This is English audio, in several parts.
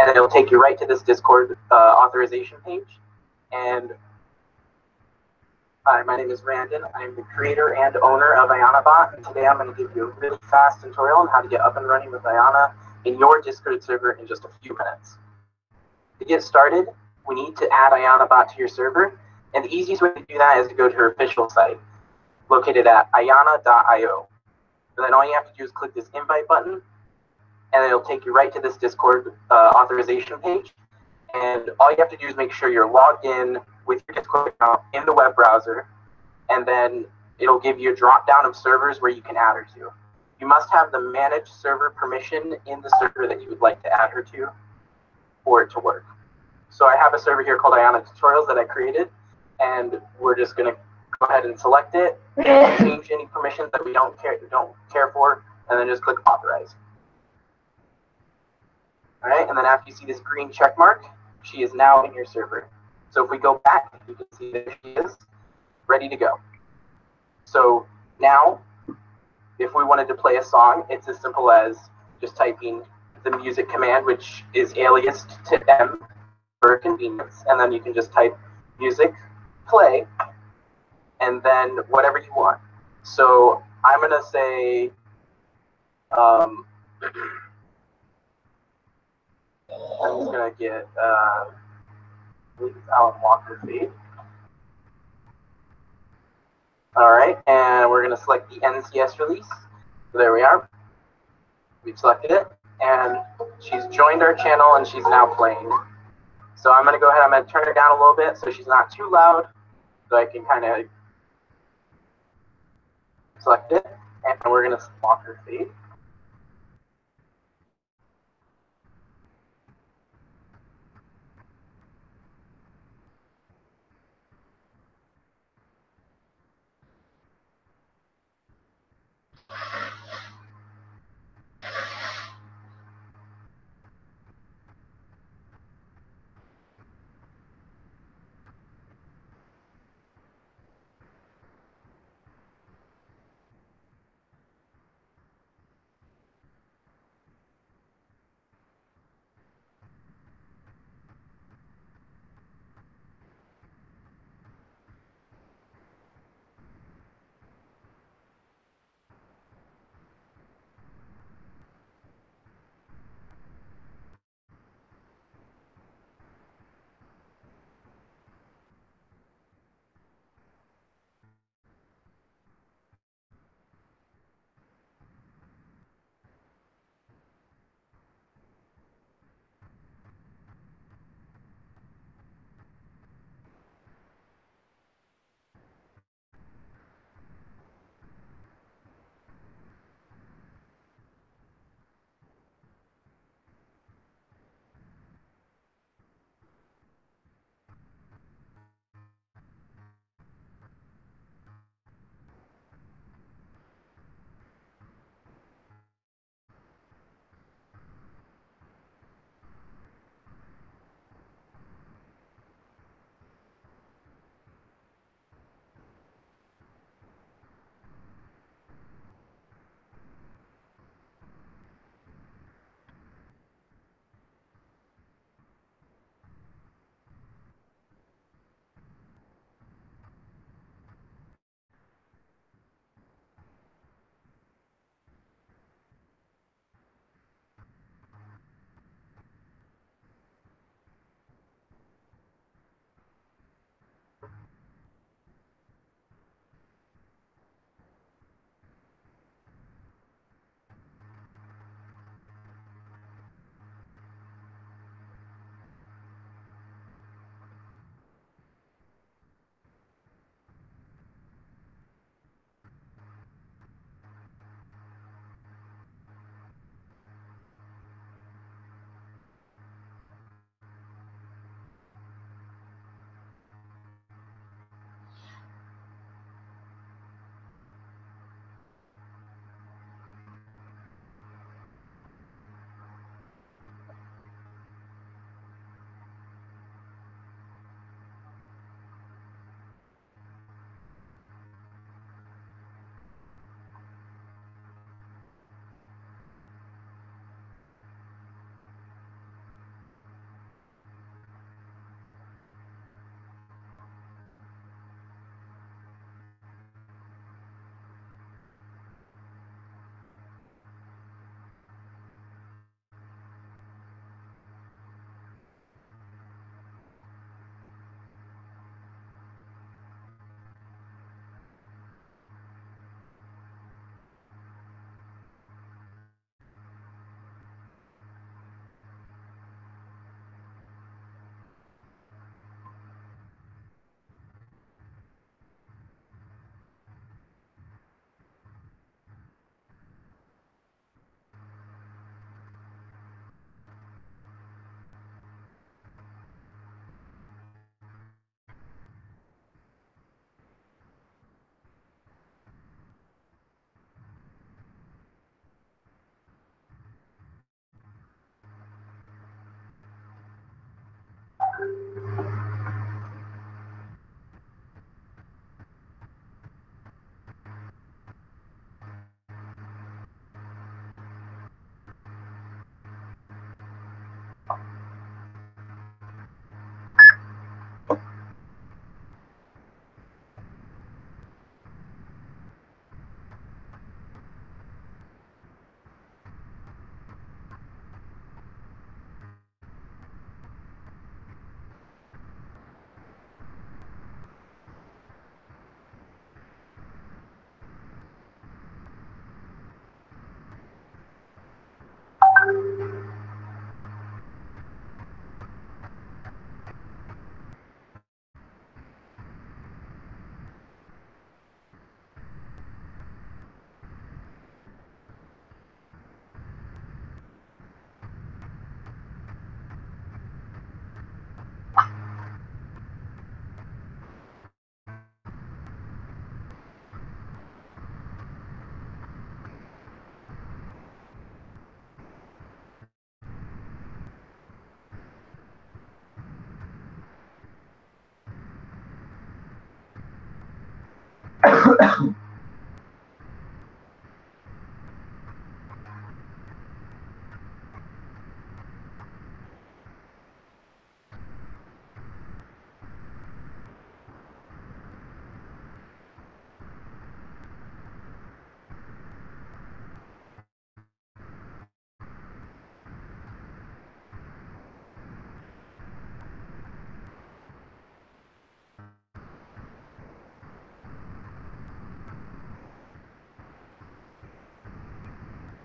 and it'll take you right to this Discord authorization page. And hi, my name is Brandon. I'm the creator and owner of IanaBot, and today I'm going to give you a really fast tutorial on how to get up and running with Iana in your Discord server in just a few minutes. To get started, we need to add IanaBot to your server, and the easiest way to do that is to go to her official site, located at iana.io. And then all you have to do is click this invite button, and it'll take you right to this Discord authorization page. And all you have to do is make sure you're logged in with your Discord account in the web browser, and then it'll give you a drop down of servers where you can add her to. You must have the manage server permission in the server that you would like to add her to for it to work. So I have a server here called Iana Tutorials that I created, and we're just going to go ahead and select it, change any permissions that we don't care for, and then just click authorize. All right, and then after you see this green check mark, she is now in your server. So if we go back, you can see there she is, ready to go. So now, if we wanted to play a song, it's as simple as just typing the music command, which is aliased to M for convenience, and then you can just type music, play, and then whatever you want. So I'm going to say, I'm just going to get Alan Walker feed. All right, and we're going to select the NCS release. So there we are. We've selected it, and she's joined our channel, and she's now playing. So I'm going to go ahead, I'm going to turn her down a little bit so she's not too loud, so I can kind of select it, and we're going to lock her feed.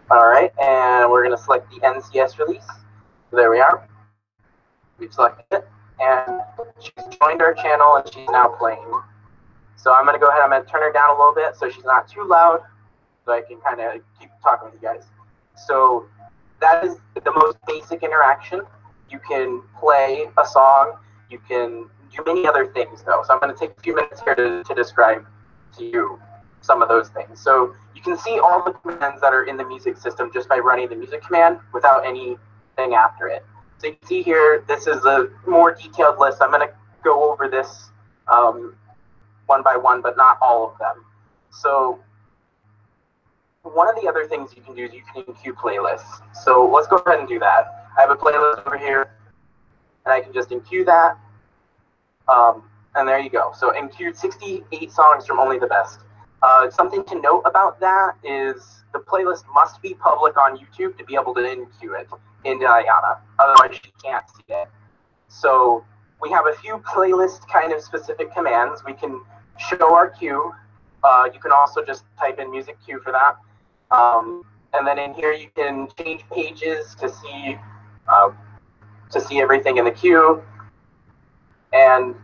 All right, and we're going to select the NCS release. There we are. We've selected it, and she's joined our channel, and she's now playing. So I'm going to go ahead, I'm going to turn her down a little bit so she's not too loud, so I can kind of keep talking with you guys. So that is the most basic interaction. You can play a song, you can do many other things though. So I'm going to take a few minutes here to describe to you some of those things. So you can see all the commands that are in the music system just by running the music command without anything after it. So you can see here, this is a more detailed list. I'm going to go over this one by one, but not all of them. So one of the other things you can do is you can queue playlists. So let's go ahead and do that. I have a playlist over here, and I can just queue that. And there you go. So queued 68 songs from Only the Best. Something to note about that is the playlist must be public on YouTube to be able to queue it into Ayana. Otherwise, she can't see it. So we have a few playlist kind of specific commands. We can show our queue. You can also just type in music queue for that. And then in here you can change pages to see everything in the queue. And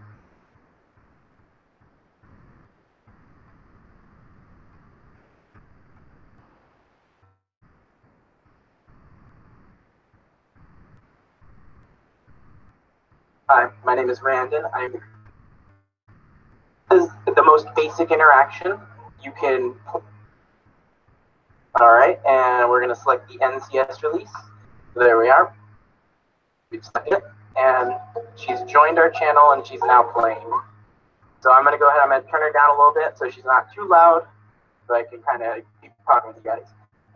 hi, my name is Randon. This is the most basic interaction. You can. All right, and we're going to select the NCS release. There we are. We've selected it, and she's joined our channel, and she's now playing. So I'm going to go ahead, I'm going to turn her down a little bit so she's not too loud, so I can kind of keep talking with you guys.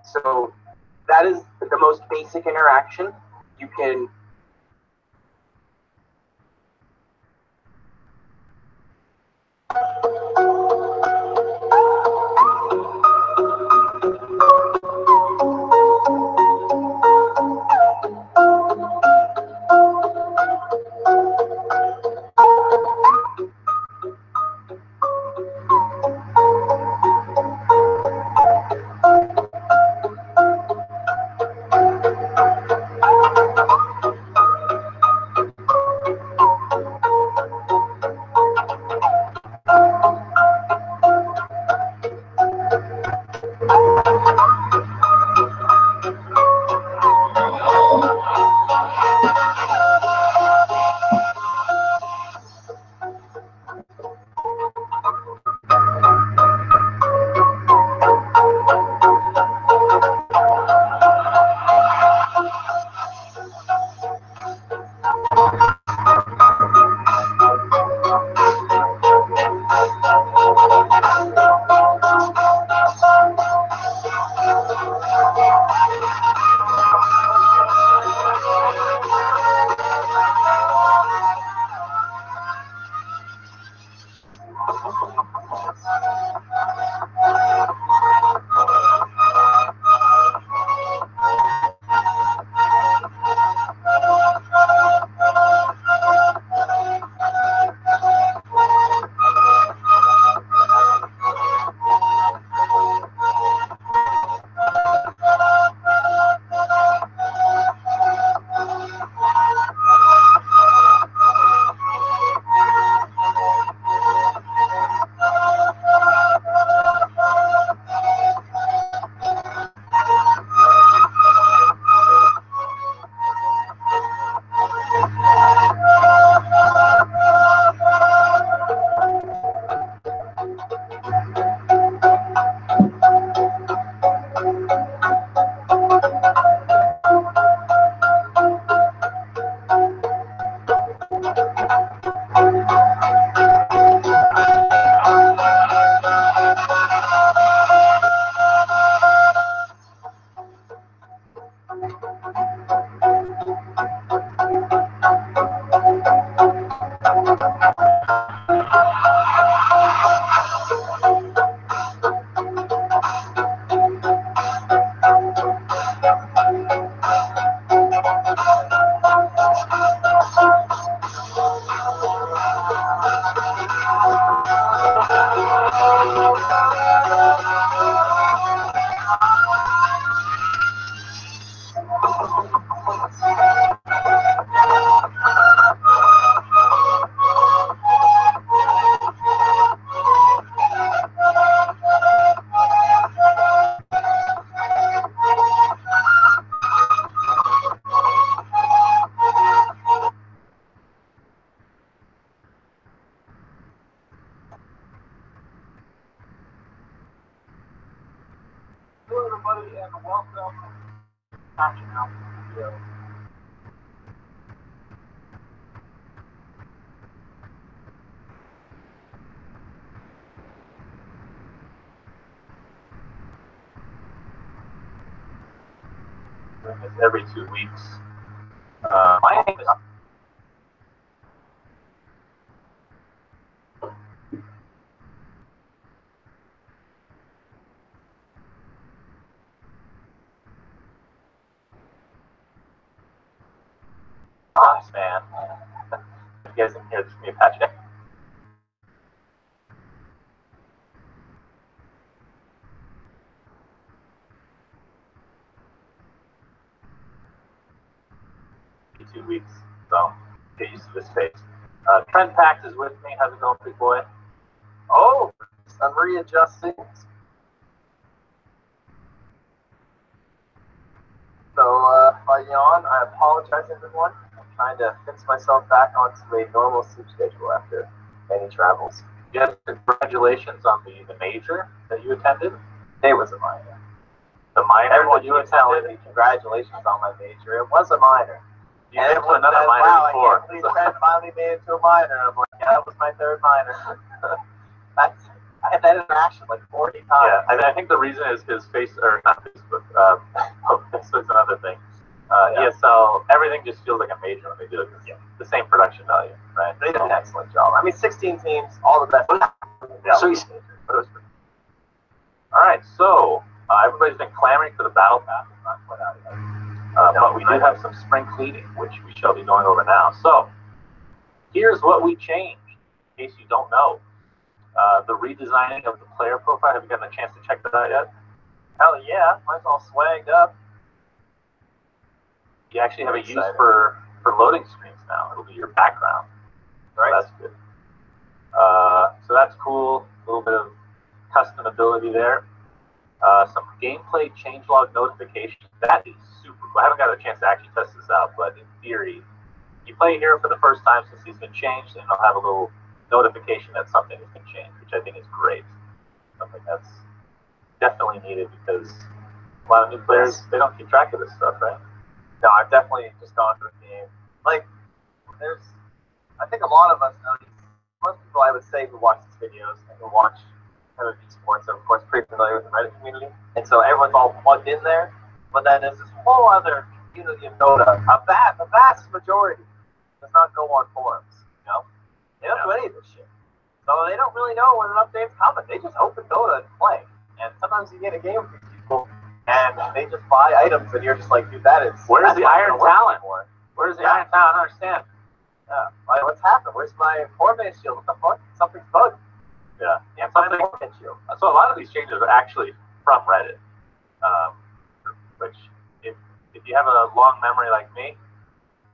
So that is the most basic interaction. You can everybody, and welcome back to our video. Doing this every 2 weeks. My name is man. You guys can hear this from me, Apache. Two weeks, so get used to this face. Trent Pax is with me. How's it going, big boy? Oh, I'm readjusting. So, if I yawn, I apologize, everyone. I'm trying to fix myself back onto a normal sleep schedule after many travels. Yes, congratulations on the major that you attended. It was a minor. The minor? Everyone, you were telling me congratulations on my major. It was a minor. You did another minor before. I can't believe Trent finally made it to a minor. I'm like, yeah, that was my third minor. I had that interaction like 40 times. Yeah, I think the reason is his face, or not Facebook, Facebook's another thing. ESL, everything just feels like a major when they do it. Yeah. The same production value, right? They did an excellent job. I mean, 16 teams, all the best. All right, so everybody's been clamoring for the battle pass. It's not quite out yet. But we do have some spring cleaning, which we shall be going over now. So here's what we changed, in case you don't know. The redesigning of the player profile. Have you gotten a chance to check that out yet? Hell yeah, mine's all swagged up. You actually have a use for loading screens now. It'll be your background. Right. So that's good. So that's cool. A little bit of customability there. Some gameplay changelog notifications. That is super cool. I haven't got a chance to actually test this out, but in theory, you play here for the first time since he's been changed, and it'll have a little notification that something has been changed, which I think is great. Something that's definitely needed because a lot of new players, they don't keep track of this stuff, right? No, I've definitely just gone through the game. Like, I think a lot of us, most people I would say who watch these videos and who watch MMP sports are of course pretty familiar with the Reddit community, and so everyone's all plugged in there. But then there's this whole other community of Dota. The vast majority does not go on forums, you know? They don't do any of this shit. So they don't really know when an update's coming. They just open Dota and play. And sometimes you get a game with these people, and they just buy items, and you're just like, dude, where's the Iron Talent? Where's the Iron Talent? I don't understand. Yeah. Like, what's happened? Where's my core-based shield? What the fuck? Something's bugged. Yeah. Yeah, something shield. So a lot of these changes are actually from Reddit, which if you have a long memory like me,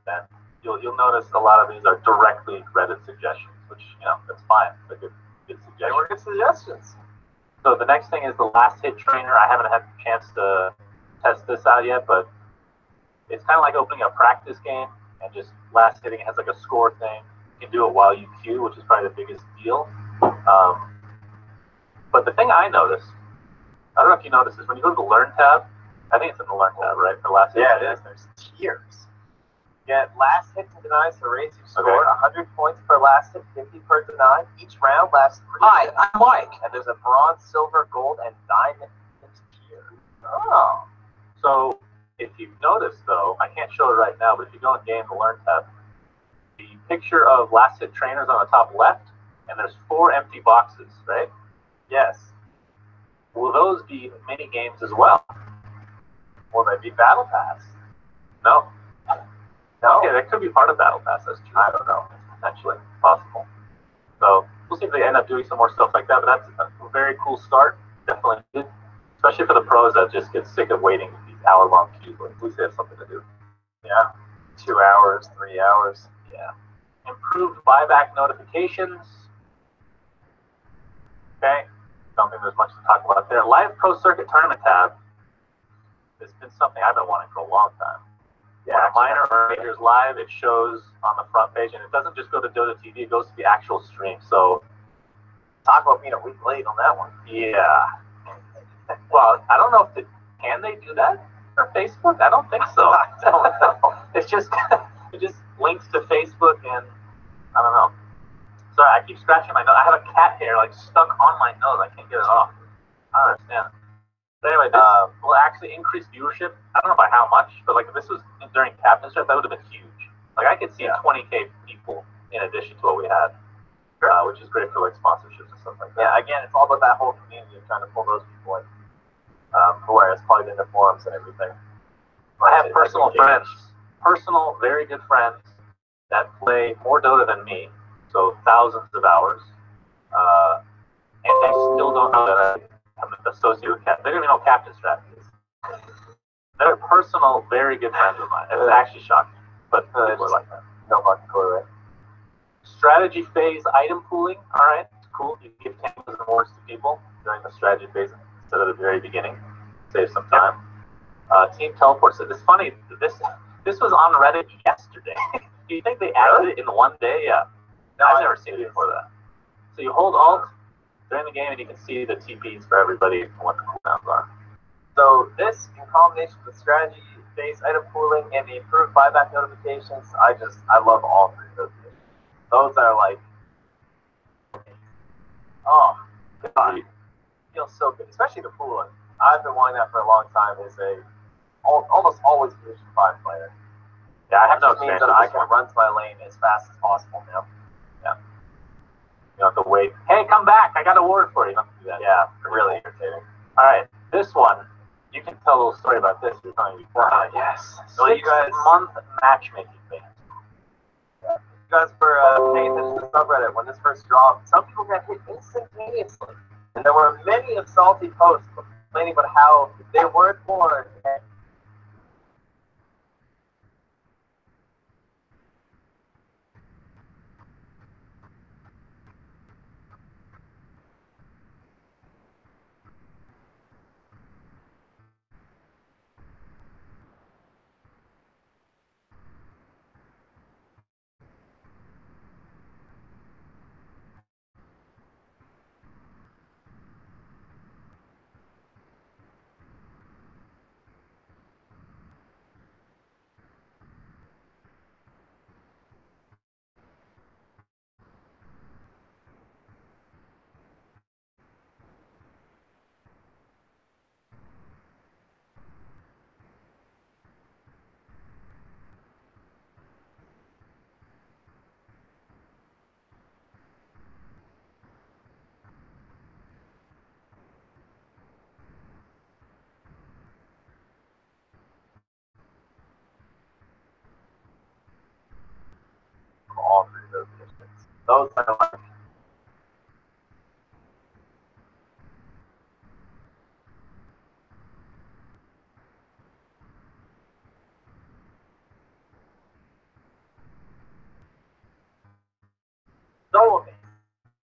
then you'll notice a lot of these are directly Reddit suggestions, which, you know, that's fine. It's a good suggestion. They were good suggestions. So the next thing is the last hit trainer. I haven't had a chance to test this out yet, but it's kind of like opening a practice game and just last hitting. It has like a score thing. You can do it while you queue, which is probably the biggest deal. But the thing I noticed, I don't know if you noticed this, when you go to the Learn tab, I think it's in the Learn tab, right? For last hit. Yeah, it is. There's tiers. Get last hit to deny, so raise your score. 100 points per last hit, 50 per deny. Each round lasts 3 minutes. Hi, I'm Mike. And there's a bronze, silver, gold, and diamond tier. Oh. So if you've noticed, though, I can't show it right now, but if you go in game, the Learn tab, the picture of last hit trainers on the top left, and there's 4 empty boxes, right? Yes. Will those be mini games as well? Will they be Battle Pass? No. No. Okay, that could be part of Battle Pass. That's true. I don't know. It's potentially possible. So we'll see if they end up doing some more stuff like that. But that's a very cool start. Definitely good, especially for the pros that just get sick of waiting these hour-long queues. At least they have something to do. Yeah. 2 hours, 3 hours. Yeah. Improved buyback notifications. Okay. Don't think there's much to talk about there. Live Pro Circuit Tournament tab. It's been something I've been wanting for a long time. Yeah, when a minor or majors live, it shows on the front page, and it doesn't just go to Dota TV, it goes to the actual stream. So, talk about being a week late on that one. Yeah. Well, I don't know if the Can they do that for Facebook? I don't think so. I don't know. It's just it just links to Facebook, and I don't know. Sorry, I keep scratching my nose. I have a cat hair like stuck on my nose. I can't get it off. I don't understand. But anyway, this will actually increase viewership. I don't know by how much, but like if this was during Captain's Draft, that would have been huge. Like I could see 20K people in addition to what we had, which is great for like sponsorships and stuff like that. Yeah, again, it's all about that whole community of trying to pull those people in. Where it's plugged into forums and everything. I have personal friends, very good friends that play more Dota than me, so thousands of hours, and they still don't know that I'm associated with Captain. They don't even know Captain's Draft is. They're personal, very good friends of mine. It's actually shocking, but people are like that. No fucking clue, right? Strategy phase item pooling. All right, it's cool. You give cameras and awards to people during the strategy phase instead of the very beginning. Save some time. Team teleport. So it's funny. This was on Reddit yesterday. Do you think they added it in one day? Yeah. No, I've never seen it before that. So you hold Alt during the game, and you can see the TPs for everybody and what the cooldowns are. So this, in combination with strategy phase item pooling and the improved buyback notifications, I love all three of those things. Those are like, oh god, it feels so good, especially the pooling. I've been wanting that for a long time. As a almost always Division 5 player. Yeah, I have no experience that I can run to my lane as fast as possible now. Yeah. You don't have to wait. Hey, come back! I got a word for you. You don't have to do that. Yeah, really irritating. All right, this one. You can tell a little story about this. You're telling me before. Yes. So you guys, month matchmaking thing. Yeah. You guys were paying attention to the subreddit when this first dropped. Some people got hit instantaneously, and there were many of salty posts complaining about how they weren't born. All three of those missions. Those are like so amazing.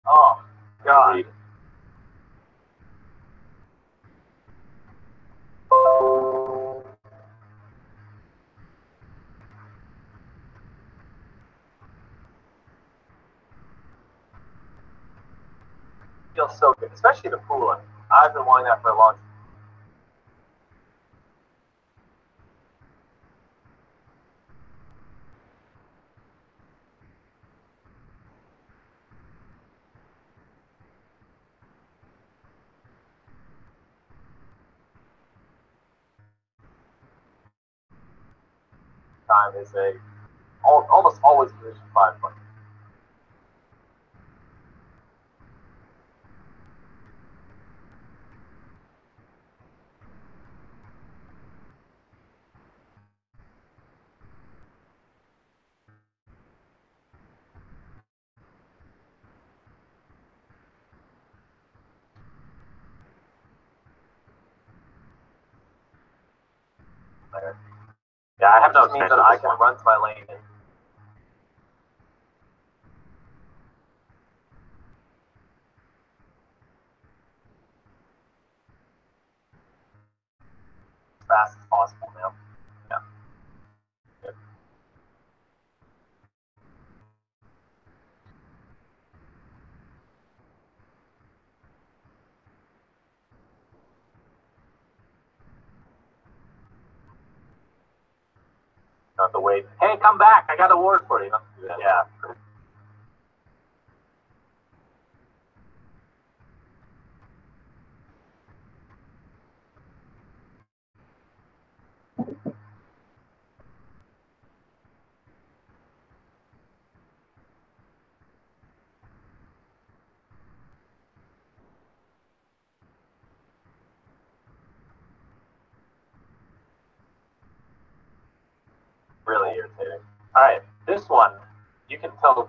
Oh god. Feels so good, especially the pooling. I've been wanting that for a long time. Time is almost always Division 5 player. Yeah, I have no It means that I can run to my lane and as fast as possible now. Yeah. Good. have to wait. Hey, come back! I got an award for you. You don't have to do that. Yeah. Really irritating. All right, this one, you can tell.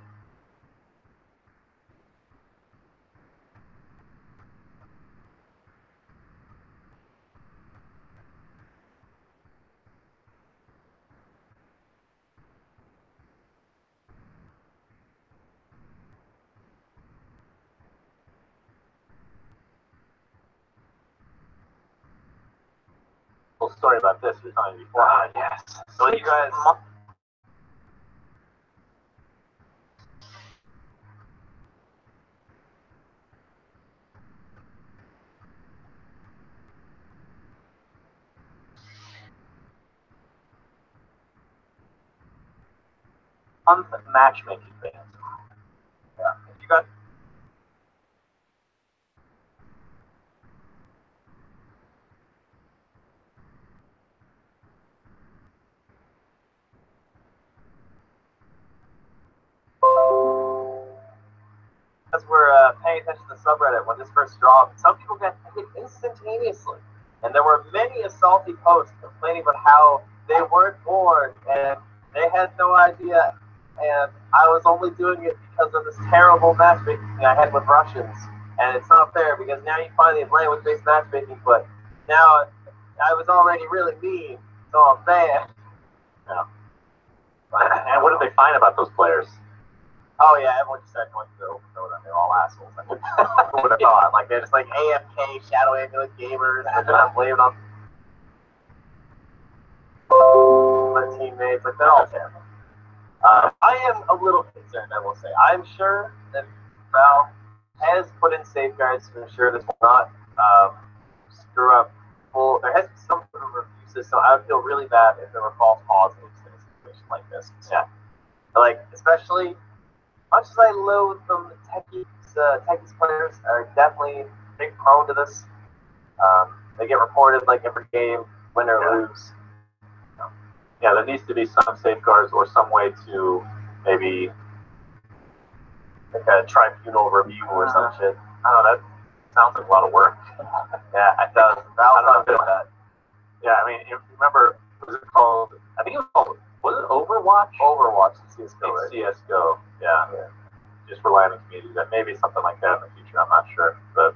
Well, story about this you're telling me before. Yes. So you guys. Matchmaking fans. Yeah. You got. As we're paying attention to the subreddit when this first dropped, some people got hit instantaneously. And there were many salty posts complaining about how they weren't bored and they had no idea. And I was only doing it because of this terrible matchmaking I had with Russians. And it's not fair because now you finally have language-based matchmaking, but now I was already really mean, so I'm bad. Yeah. And what did they find about those players? Oh yeah, everyone just started going to the open code and they're all assholes. I would have thought. Like they're just like AFK, Shadow Amulet gamers, and they're not blaming on my teammates, like they're all terrible. I am a little concerned, I will say. I'm sure that Valve has put in safeguards to ensure this will not screw up full. There has to be some sort of review system. I would feel really bad if there were false positives in a situation like this. Yeah. Like, especially, much as I loathe them, techies players are definitely big prone to this. They get reported like every game, win or lose. Yeah, there needs to be some safeguards or some way to maybe like a tribunal review or some shit. I don't know, that sounds like a lot of work. Yeah, it does. Valve's not good at that. Yeah, I mean, if you remember, what was it called? I think it was called, was it Overwatch? Overwatch in CSGO, right? CSGO, yeah. Just rely on the community. That maybe something like that in the future, I'm not sure. But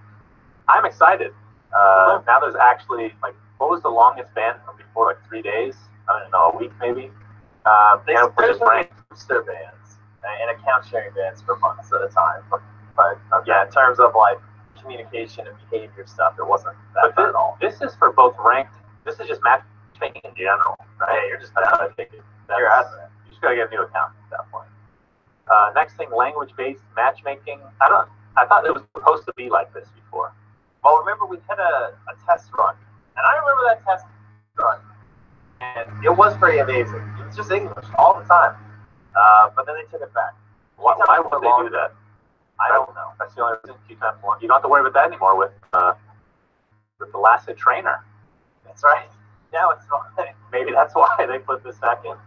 I'm excited. Now there's actually, like, what was the longest ban from before, like 3 days? I don't know, a week maybe? There's booster bans and account sharing bans for months at a time. But yeah, in terms of like communication and behavior stuff, it wasn't that bad at all. This is for both ranked, this is just matchmaking in general, right? Yeah, you're just matchmaking. You just gotta get a new account at that point. Next thing, language-based matchmaking. I thought it was supposed to be like this before. Well, remember we had a test run, and I remember that test run. And it was pretty amazing. It was just English all the time. But then they took it back. Why would they do that? I don't know. That's the only reason you don't have to worry about that anymore with the last hit trainer. That's right. Now it's fine. Maybe that's why they put this back in.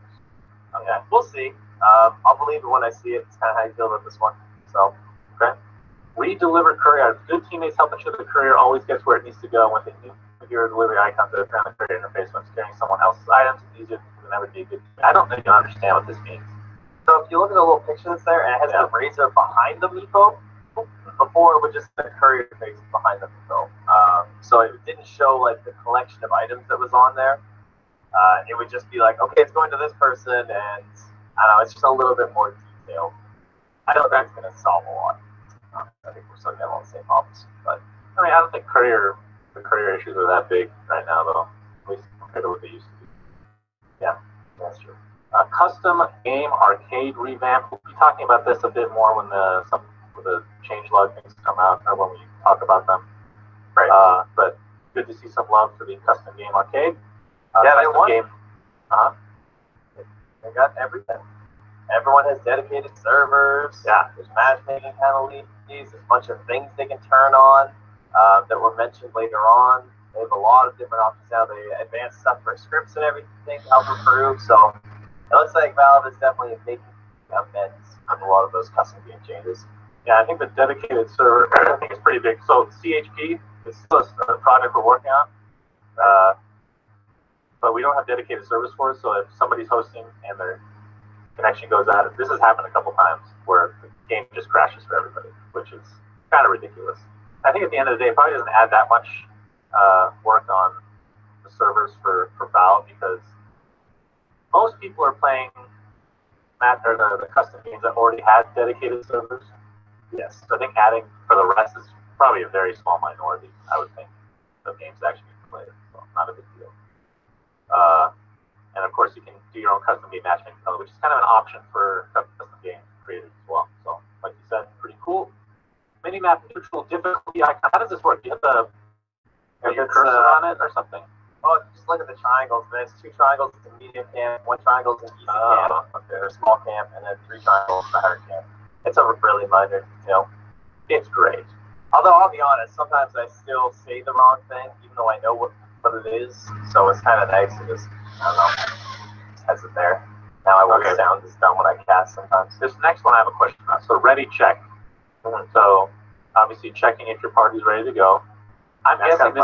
Okay, we'll see. I'll believe it when I see it. It's kind of how you feel about this one. So, okay. Re-deliver courier. Good teammates help ensure the courier always gets where it needs to go. When they your delivery icons that appear on the courier interface when carrying someone else's items, it's easier than ever be good. I don't think you understand what this means. So if you look at the little picture that's there, and it has the razor behind the Meepo, before it would just the courier face behind the Meepo. So it didn't show like the collection of items that was on there. It would just be like, okay, it's going to this person, and I don't know, it's just a little bit more detailed. I don't think it's going to solve a lot. I think we're still getting all the same problems. But I mean, I don't think the courier issues are that big right now, though. At least compared to what they used to be. Yeah, that's true. Custom game arcade revamp. We'll be talking about this a bit more when the changelog things come out, or when we talk about them. Right. But good to see some love for the custom game arcade. Yeah, they won. Game. They got everything. Everyone has dedicated servers. Yeah. There's matchmaking penalties. There's a bunch of things they can turn on that were mentioned later on. They have a lot of different options now. They advanced stuff for scripts and everything to help improve. So it looks like Valve is definitely making amends on a lot of those custom game changes. Yeah, I think the dedicated server, I think it's pretty big. So CHP is still a project we're working on, but we don't have dedicated servers for it. So if somebody's hosting and their connection goes out, this has happened a couple times where the game just crashes for everybody, which is kind of ridiculous. I think at the end of the day, it probably doesn't add that much work on the servers for Valve, because most people are playing the custom games that already had dedicated servers. Yes. So I think adding for the rest is probably a very small minority, I would think, of games actually being played. So not a big deal. And of course, you can do your own custom game matchmaking, which is kind of an option for custom game creators as well. So, like you said, pretty cool. Minimap neutral difficulty icon. How does this work? Do you have the cursor on it or something? Oh, just look at the triangles. There's 2 triangles in medium camp, 1 triangle is in easy camp, or small camp, and then 3 triangles in the hard camp. It's a really minor detail. It's great. Although I'll be honest, sometimes I still say the wrong thing, even though I know what it is. So it's kind of nice to just, I don't know, just has it there. Now I won't sound as dumb when I cast sometimes. This next one I have a question about. So ready check. So obviously checking if your party's ready to go. I'm guessing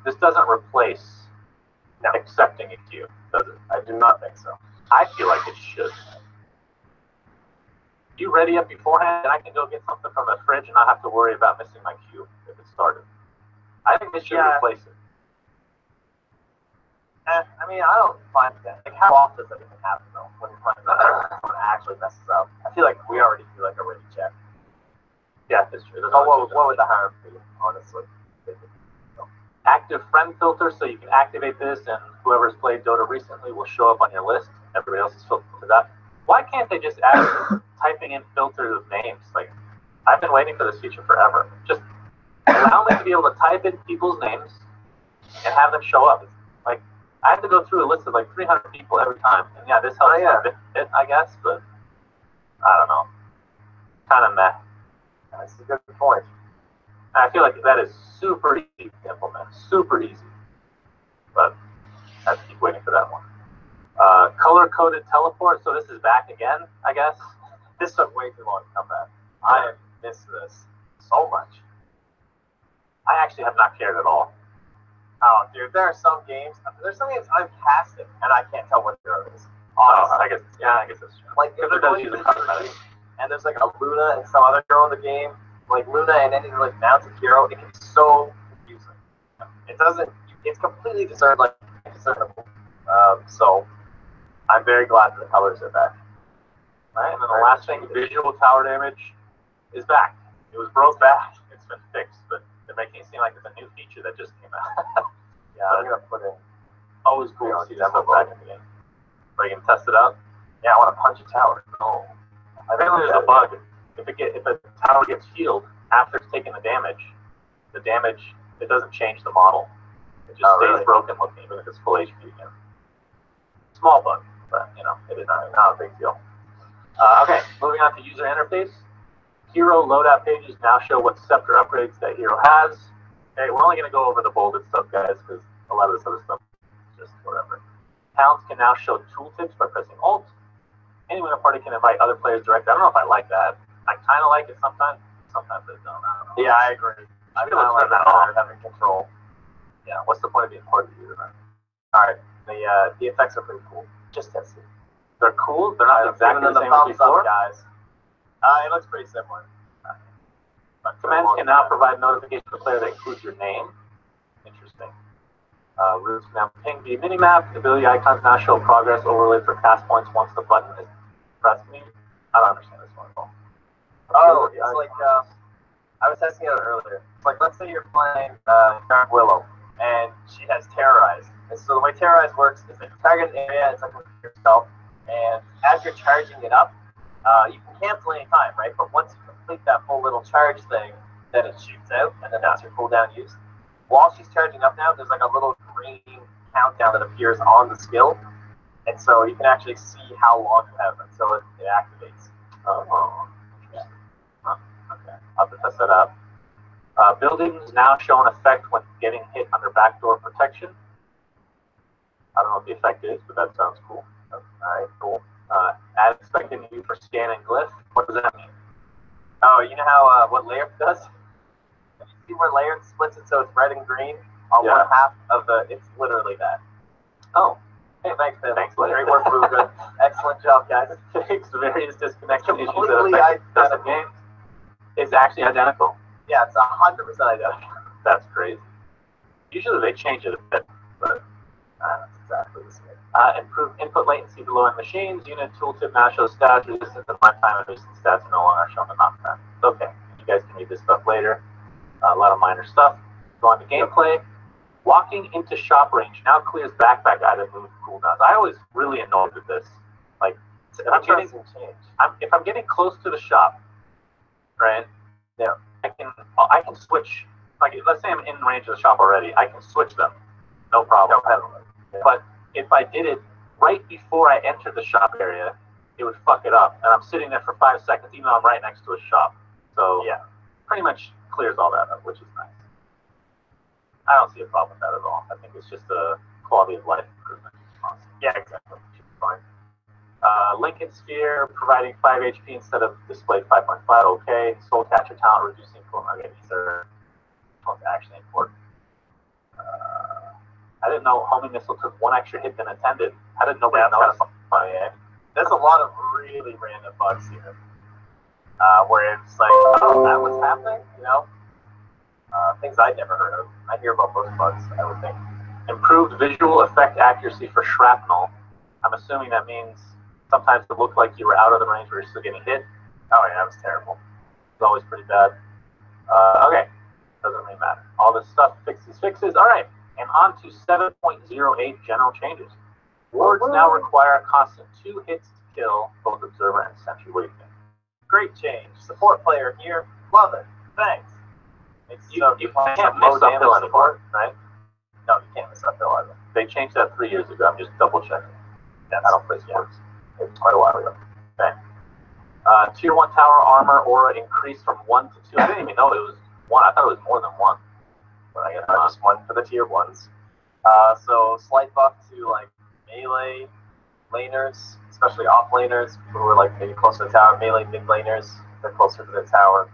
this doesn't replace accepting a queue, does it? I do not think so. I feel like it should. You ready up beforehand, and I can go get something from the fridge and not have to worry about missing my queue if it started. I think this should replace it. I mean, I don't find that. Like, how often does that even happen, though, when you're playing someone actually messes up? I feel like we already do like a ready check. Yeah, that's true. What would the harm be, honestly? Active friend filter, so you can activate this, and whoever's played Dota recently will show up on your list. Everybody else is filtered out. Why can't they just add typing in filters of names? Like, I've been waiting for this feature forever. Just allow me to be able to type in people's names and have them show up. Like, I have to go through a list of like 300 people every time, and yeah, this helps a bit, I guess, but I don't know. Kind of meh. That's a good point. I feel like that is super easy to implement, super easy. But I have to keep waiting for that one. Color-coded teleport, so this is back again, I guess. This took way too long to come back. I have missed this so much. I actually have not cared at all. Oh, dude, there's some games I'm casting, and I can't tell what hero it is. Oh, I guess that's true. Like, if they're going to use cosmetics, and there's like a Luna and some other hero in the game, like Luna and any like mounted hero, it can be so confusing. It's completely discernible. So I'm very glad that the colors are back. Right, and then the last thing, visual tower damage is back. It was broke back. It's been fixed, but they're making it seem like it's a new feature that just came out. Yeah, I'm gonna put in. Always cool to see that back in the game. Are you gonna test it out? Yeah, I want to punch a tower. No. Apparently there's a bug. If a tower gets healed after it's taking the damage, it doesn't change the model. It just stays broken looking, even if it's full HP again. Small bug, but it is not a big deal. Okay, moving on to user interface. Hero loadout pages now show what scepter upgrades that hero has. Okay, we're only going to go over the bolded stuff, guys, because a lot of this other stuff is just whatever. Talents can now show tooltips by pressing Alt. Anyone in a party can invite other players directly. I don't know if I like that. I kind of like it sometimes. Sometimes I don't. I don't know. Yeah, I agree. I feel like that off, having control. Yeah, what's the point of being part of the user then? Alright, the effects are pretty cool. Just test it. They're cool. They're not exactly the same as up, before. guys. It looks pretty similar. But commands can now provide notification to the player that includes your name. Interesting. Routes now ping via minimap. Ability icons now show progress overlaid for cast points once the button is pressed. I don't understand this one at all. Oh, it's like I was testing it out earlier. It's like, let's say you're playing Dark Willow, and she has Terrorize. And so the way Terrorize works is that you target an area, it's like yourself, and as you're charging it up, you can cancel any time, right? But once you complete that full little charge thing, then it shoots out, and then that's your cooldown use. While she's charging up now, there's like a little green countdown that appears on the skill. And so you can actually see how long you have until it activates. Oh, yeah. Huh. Okay, I'll have to test that out. Buildings now show an effect when getting hit under backdoor protection. I don't know what the effect is, but that sounds cool. All right, cool. Add expected view for scan and glyph. What does that mean? Oh, you know how what layered does? You see where layered splits it so it's red and green on one half of the. It's literally that. Oh, hey, thanks, Ben. Thanks, great work, Ruga. Excellent job, guys. Fixed various disconnection issues that Completely affect the identical. game. It's actually identical. Yeah, it's 100% identical. That's crazy. Usually they change it a bit, but that's exactly the same. Improve input latency to low-end machines. Unit tooltip now shows stats resistance and runtime, and recent stats are no longer shown in on-prem. Okay, you guys can read this stuff later. A lot of minor stuff. Go on to gameplay. Walking into shop range now clears backpack item move cooldowns. I was really annoyed with this. Like, if I'm getting close to the shop, right? Yeah, I can switch. Like, let's say I'm in range of the shop already, I can switch them, no problem. But if I did it right before I entered the shop area, it would fuck it up. And I'm sitting there for 5 seconds, even though I'm right next to a shop. So yeah, pretty much clears all that up, which is nice. I don't see a problem with that at all. I think it's just a quality of life improvement. Yeah, exactly. Should be fine. Lincoln Sphere providing 5 HP instead of displayed 5.5. Okay. Soul Catcher talent reducing. Okay, these are actually important. I didn't know homing missile took 1 extra hit than intended. How did nobody notice? Funny, eh? There's a lot of really random bugs here, where it's like, oh, that was happening, you know? Things I'd never heard of. I hear about most bugs, I would think. Improved visual effect accuracy for shrapnel. I'm assuming that means sometimes it looked like you were out of the range where you're still getting hit. Oh yeah, that was terrible. It's always pretty bad. Okay, doesn't really matter. All this stuff fixes. All right, and on to 7.08 general changes. Wards now require a constant 2 hits to kill both observer and sentry. What do you think? Great change. Support player here. Love it. Thanks. You can't miss uphill anymore, right? No, you can't miss uphill either. They changed that 3 years ago. I'm just double checking. Yeah, I don't play sports. It was quite a while ago. Okay. Tier 1 tower armor aura increased from 1 to 2. I didn't even know it was 1. I thought it was more than 1. But I guess just 1 for the tier 1s. So slight buff to like melee laners, especially off laners who are like maybe closer to the tower. Melee mid laners, they're closer to the tower.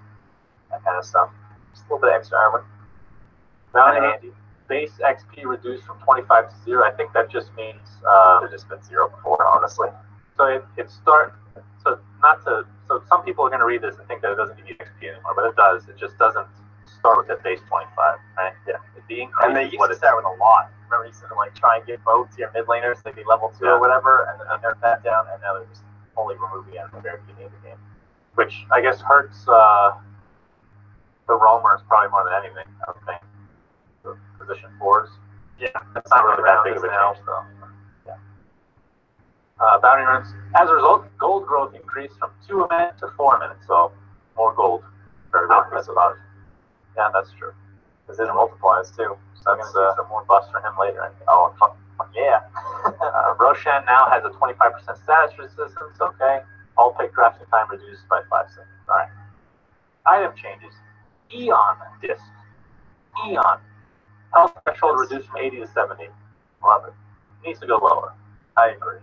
That kind of stuff. Just a little bit of extra armor. Kind of handy. Base XP reduced from 25 to 0. I think that just means there's just been 0 before, honestly. So so some people are going to read this and think that it doesn't give you XP anymore, but it does. It just doesn't start with that base 25, right? Yeah. And they used to start with a lot. Remember, you used to like try and get both to your mid laners, they'd be level 2 or whatever, and then they nerfed that down, and now they're just fully removing it at the very beginning of the game. Which I guess hurts the roamers probably more than anything, I would think. The position 4s. Yeah. That's not really that big of a change, though. Bounty runs. As a result, gold growth increased from 2 a minute to 4 a minute, so more gold. Very well. That's about it. Yeah, that's true. Because it multiplies too. So that's some more buffs for him later. Oh, fuck yeah. Roshan now has a 25% status resistance. Okay. All pick drafting time reduced by 5 seconds. All right. Item changes. Eon disc. Eon. Health threshold reduced from 80 to 70. Love it. Needs to go lower. I agree.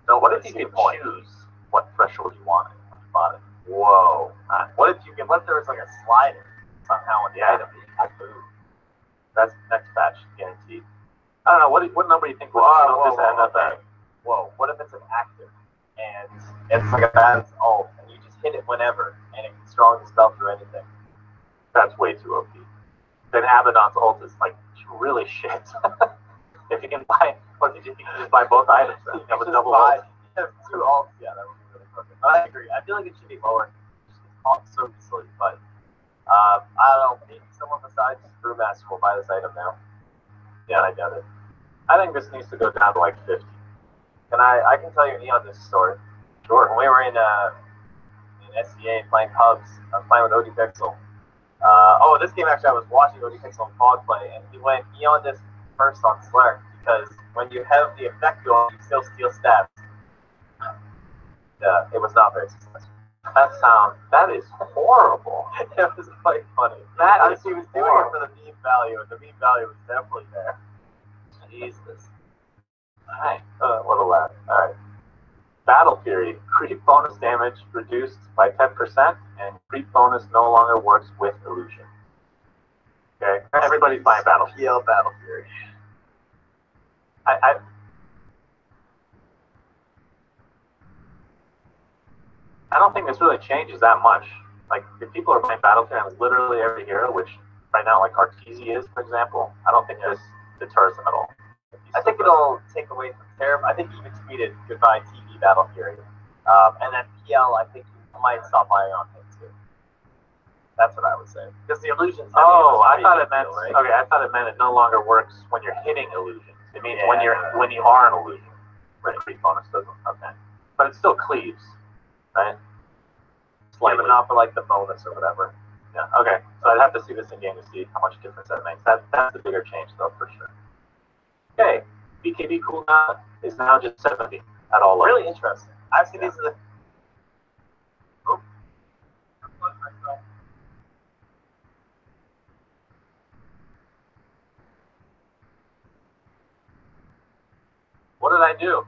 So what if you could choose what threshold you wanted when you bought it? Whoa. What if there was like a slider somehow in the item? That's next batch guaranteed. I don't know. What number do you think will this end up at? Whoa. What if it's an active and it's like a bad ult and you just hit it whenever and it can strongly spell through anything? That's way too OP. Then Abaddon's ult is like really shit. If you can buy, you can just buy both items. Then you have a double ult. You have 2 ults. Yeah, that would be really perfect. I agree. I feel like it should be lower. Just so easily, but I don't know. Maybe someone besides Brewmaster will buy this item now. Yeah, I doubt it. I think this needs to go down to like 50. I can tell you an Eon this story. Sure. When we were in SCA playing pubs, I was playing with OD Pixel. This game actually I was watching OD Pixel and Fog play, and he went Eon this first on Slack because when you have the effect going, you still steal stats. Yeah, it was not very successful. That is horrible. It was quite funny. She was doing it for the meme value, and the meme value was definitely there. Jesus. Alright, what a laugh. Alright. Battle Fury. Creep bonus damage reduced by 10%, and creep bonus no longer works with illusion. Okay, everybody's buying Battle Fury. PL Battle Fury. I don't think this really changes that much. Like, if people are playing Battle Fury on literally every hero, which right now, like Arteezy is, for example, I don't think this deters them at all. I think it'll take away from terror. I think he even tweeted goodbye TV Battle Fury. And then PL, I think you might stop buying on him too. That's what I would say. Because the illusions. Oh, I thought it meant. Right? Okay, I thought it meant it no longer works when you're hitting illusions. It means when you are an illusion. Right, creep bonus doesn't. Okay, but it still cleaves, right? Yeah, but not for like the bonus or whatever. Yeah. Okay. So I'd have to see this in game to see how much difference that makes. That's the bigger change, though, for sure. Okay, BKB cooldown is now just 70 at all levels. Really interesting. I've seen these as a... Oh. What did I do?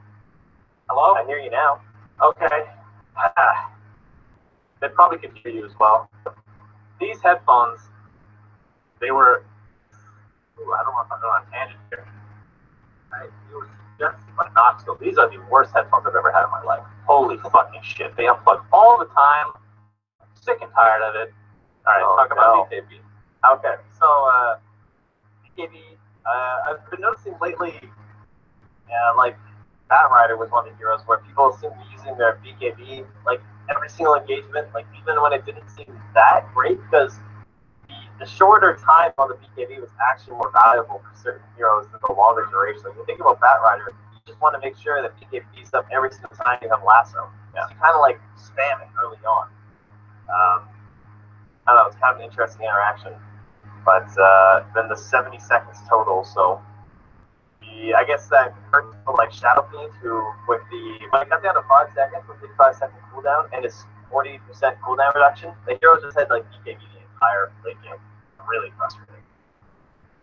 Hello? I hear you now. Okay. They probably can hear you as well. These headphones, they were... Ooh, I don't know if I'm going on a tangent here. It was just phenomenal. These are the worst headphones I've ever had in my life. Holy fucking shit. They unplug all the time. I'm sick and tired of it. Alright, talk about BKB. Okay, so BKB, I've been noticing lately, like, Bat Rider was one of the heroes where people seem to be using their BKB, like, every single engagement, like, even when it didn't seem that great, because the shorter time on the BKB was actually more valuable for certain heroes than the longer duration. Like, when you think about Bat Rider, you just want to make sure that BKB's up every single time you have Lasso. Yeah. So you kind of like spam it early on. I don't know, it's kind of an interesting interaction. But then the 70 seconds total, so I guess that hurt people like Shadow Fiend, who with when it comes down to 5 seconds, with the 5-second cooldown and his 40% cooldown reduction, the hero just had like BKB the entire late game. Really frustrating.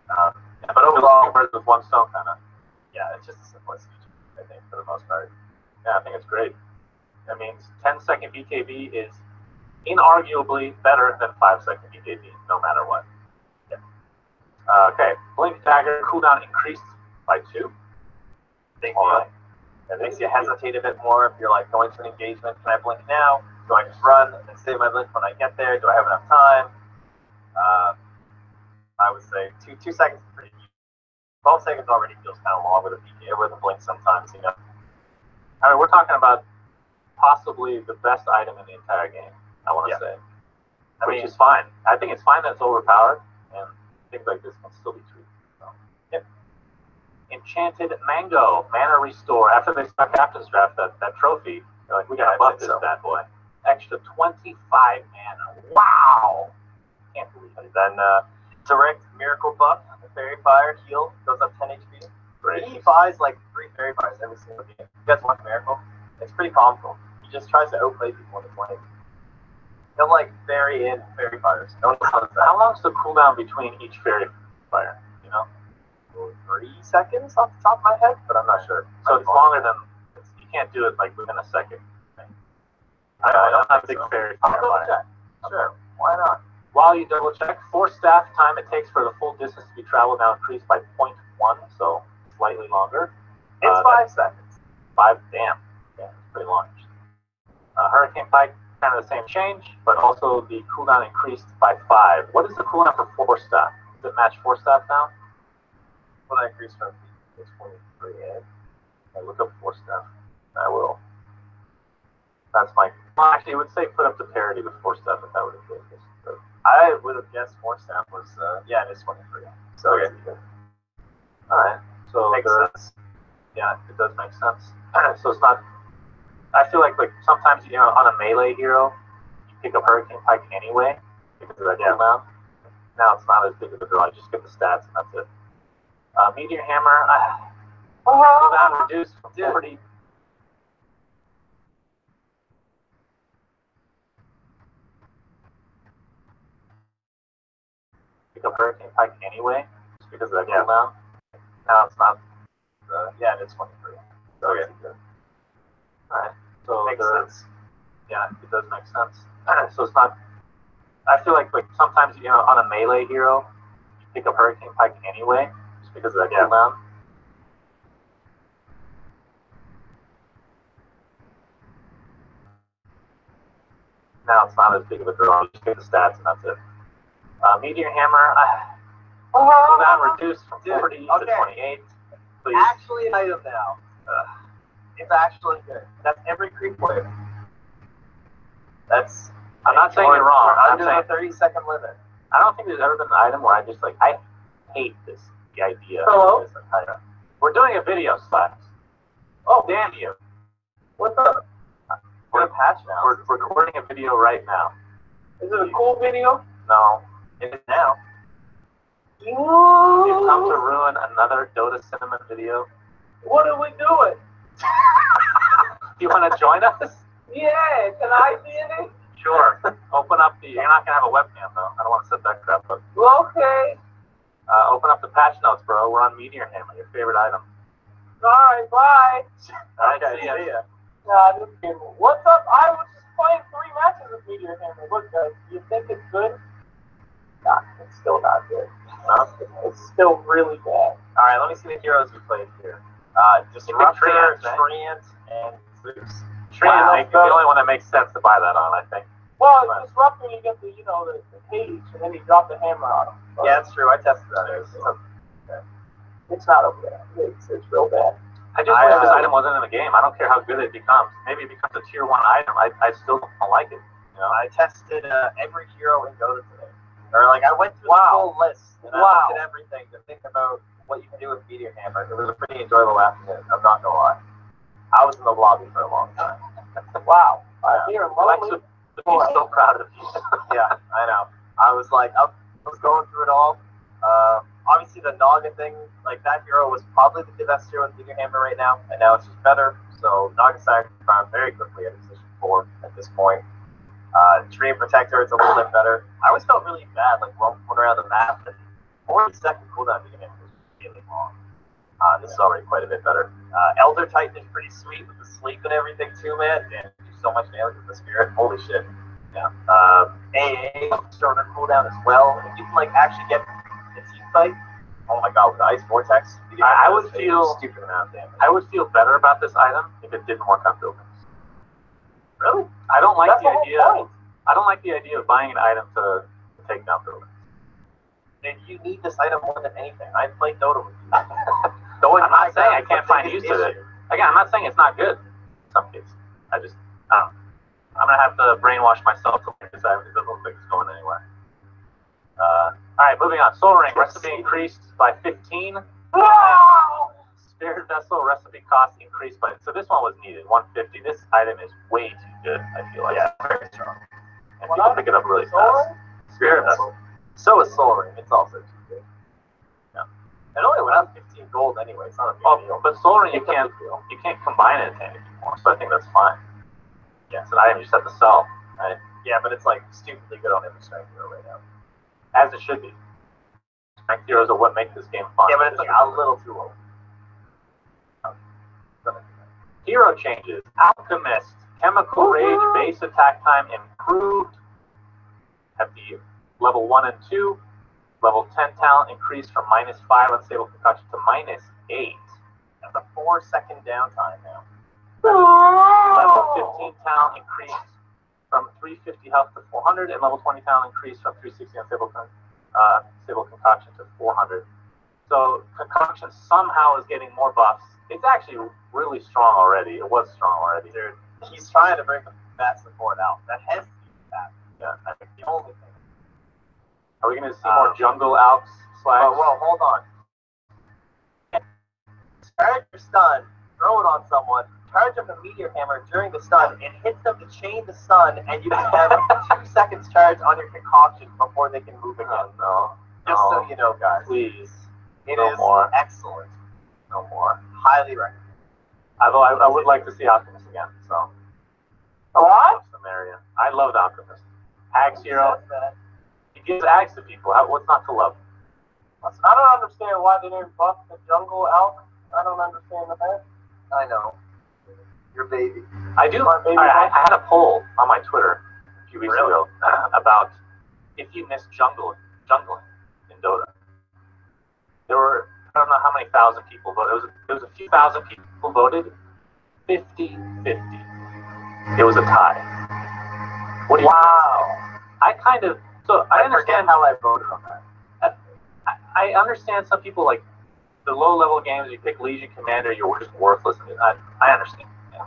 But overall, birds with one stone kind of. Yeah, it's just a simplicity, I think, for the most part. Yeah, I think it's great. That means 10-second BKB is inarguably better than 5-second BKB, no matter what. Yeah. Okay, Blink Dagger cooldown increased by 2. Big deal. It makes you hesitate a bit more if you're like going to an engagement. Can I blink now? Do I just run and save my blink when I get there? Do I have enough time? I would say 2 seconds is pretty easy. 12 seconds already feels kind of long with a BK, with a blink sometimes, you know. I mean, we're talking about possibly the best item in the entire game, I want to say. Which is fine. I think it's fine that it's overpowered, and things like this can still be tweaked. So. Yep. Enchanted Mango, mana restore. After they stuck Captain's Draft, that trophy, they're like, we gotta buff this bad boy. Extra 25 mana. Wow! Can't believe it. And then direct miracle buff, the Fairy Fire heal goes up 10 HP. Great. He buys like 3 Fairy Fires every single game. You guys want Miracle? It's pretty comical. He just tries to outplay people in the lane. He'll like vary in Fairy Fires. No one does that. How long's the cooldown between each Fairy Fire? You know? 3 seconds off the top of my head, but I'm not sure. So it's longer than, you can't do it like within a second. I'm not a big Fairy Fire buyer. Sure, why not? While you double check, force staff time it takes for the full distance to be traveled now increased by 0.1, so slightly longer. It's 5 seconds. 5, damn. Yeah, it's pretty long. Hurricane Pike, kind of the same change, but also the cooldown increased by 5. What is the cooldown for force staff? Does it match force staff now? Well, I increased from 23. I look up force staff. I will. That's my. Well, actually, it would say put up to parity with force staff if that would have been this. So. I would have guessed force staff was it is 23. So okay. All right. So makes sense. Yeah, it does make sense. So it's not. I feel like sometimes on a melee hero, you pick up Hurricane Pike anyway because of that cooldown. Now it's not as big of a draw. You just get the stats and that's it. Meteor hammer. Cooldown reduced from 40. Pick up hurricane pike anyway, just because of that cooldown. Now it's not. Yeah, it's 23. So yeah. Alright. So makes sense. Yeah, it does make sense. So it's not. I feel like sometimes on a melee hero, you pick up hurricane pike anyway, just because of that cooldown. Now it's not as big of a draw. You just get the stats and that's it. Meteor hammer. Cooldown reduced from 40 to 28. Please. Actually an item now. It's actually good. That's every creep wave. That's. I'm not saying you're wrong. I'm Under saying the 30-second limit. I don't think there's ever been an item where I just I hate the idea Hello? of this item. We're doing a video slash. Oh, damn you. What's up? We're patch now. We're recording a video right now. Is it a cool video? No. It is now. You've come to ruin another Dota Cinnamon video. What are we doing? Do you want to join us? Yeah, can I be in it? Sure. Open up the. You're not gonna have a webcam though. I don't want to set that crap up. Well, okay. Open up the patch notes, bro. We're on Meteor Hammer, your favorite item. Alright, bye. Okay, see ya. Nah, just kidding. What's up? I was just playing 3 matches with Meteor Hammer. Look, guys, do you think it's good? Nah, it's still not good. No? It's still really bad. Alright, let me see the heroes we played here. Disruptor, Treant, and Zeus. Treant is the only one that makes sense to buy that on, I think. Well, Disruptor, you get the cage, and then you drop the hammer on him. But Yeah, that's true. I tested that. it's not okay. It's real bad. I just wish this item wasn't in the game. I don't care how good it becomes. Maybe it becomes a tier 1 item. I still don't like it. You know? I tested every hero in Dota today. Or I went through the full list and I looked at everything to think about what you can do with Meteor Hammer. It was a pretty enjoyable afternoon. I'm not gonna lie. I was in the lobby for a long time. Wow. Here, Alexa would be so proud of you. Yeah, I know. I was going through it all. Obviously, the Naga thing, that hero was probably the best hero with Meteor Hammer right now, and now it's just better. So Naga found very quickly at position 4 at this point. Tree and Protector, it's a little bit better. I always felt really bad, roaming around the map, and 40-second cooldown Meteor Hammer was really long. This is already quite a bit better. Elder Titan is pretty sweet with the sleep and everything too, man. And do so much damage with the spirit. Holy shit. Yeah. AA shorter cooldown as well. If you can actually get a team fight, oh my god, with the Ice Vortex, I would feel stupid amount of damage. I would feel better about this item if it didn't work on buildings. Really? I don't like That's the the whole idea. point. I don't like the idea of buying an item to take down buildings. And you need this item more than anything. I played Dota with you. I'm not saying I can't find use to it. Again, I'm not saying it's not good in some cases. I'm going to have to brainwash myself to like this item. It doesn't look like it's going anywhere. Alright, moving on. Soul Ring, recipe increased by 15. Spirit Vessel, recipe cost increased by... So this one was needed, 150. This item is way too good, I feel like. Yeah, very strong. And people pick it up really fast. Spirit Vessel. So is Soul Ring. It's also too good. Yeah. It only went up 15 gold anyway. It's not a big deal. But Soul Ring, you can't combine it into anything more, so I think that's fine. Yeah, it's an item you just have to sell, right? Yeah, but it's stupidly good on every strength hero right now. As it should be. Strength heroes are what make this game fun. Yeah, but it's a little too low. Hero changes. Alchemist. Chemical Rage base attack time improved at the level 1 and 2. Level 10 talent increased from -5 unstable concoction to -8. That's a 4-second downtime now. Level 15 talent increased from 350 health to 400, and level 20 talent increased from 360 unstable stable concoction to 400. So concoction somehow is getting more buffs. It's actually really strong already. It was strong already. Dude, he's trying to bring the bat support out. That has to be that. Yeah, That's the only thing. are we going to see more jungle alps slash? Well, hold on. Charge your stun, throw it on someone, charge up a Meteor Hammer during the stun, and hit them to chain the stun, and you can have 2 seconds charge on your concoction before they can move again. No. Just so you know, guys. Please. It No is more. excellent. No more. Highly recommend. Although I would like to see Optimus again, so. What? Some area. I loved Optimus. Axe Hero. He gives axe to people. What's not to love? I don't understand why they didn't buff the jungle elk. I don't understand that. I know. Your baby. I do. I had a poll on my Twitter a few weeks ago about if you miss jungling in Dota. There were, I don't know how many thousand people voted. It was a few thousand people voted. 50-50. It was a tie. What do you think? I understand how I voted on that. I understand some people like the low-level games. You pick Legion Commander, you're just worthless. I understand. Yeah.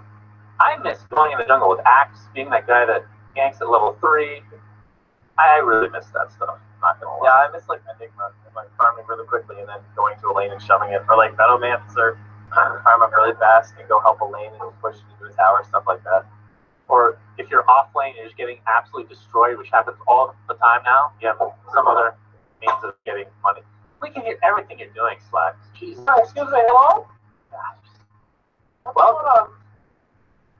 I miss going in the jungle with Axe, being that guy that ganks at level 3. I really miss that stuff. Not gonna lie. Yeah, I miss like Enigma, like farming really quickly and then going to a lane and shoving it, or like Metalmancer, farm up really fast and go help a lane and push it into a tower, stuff like that. Or if you're off lane and you're just getting absolutely destroyed, which happens all the time now, you have some other means of getting money. We can hear everything you're doing, Slacks. Jesus. Excuse me, hello? Welcome.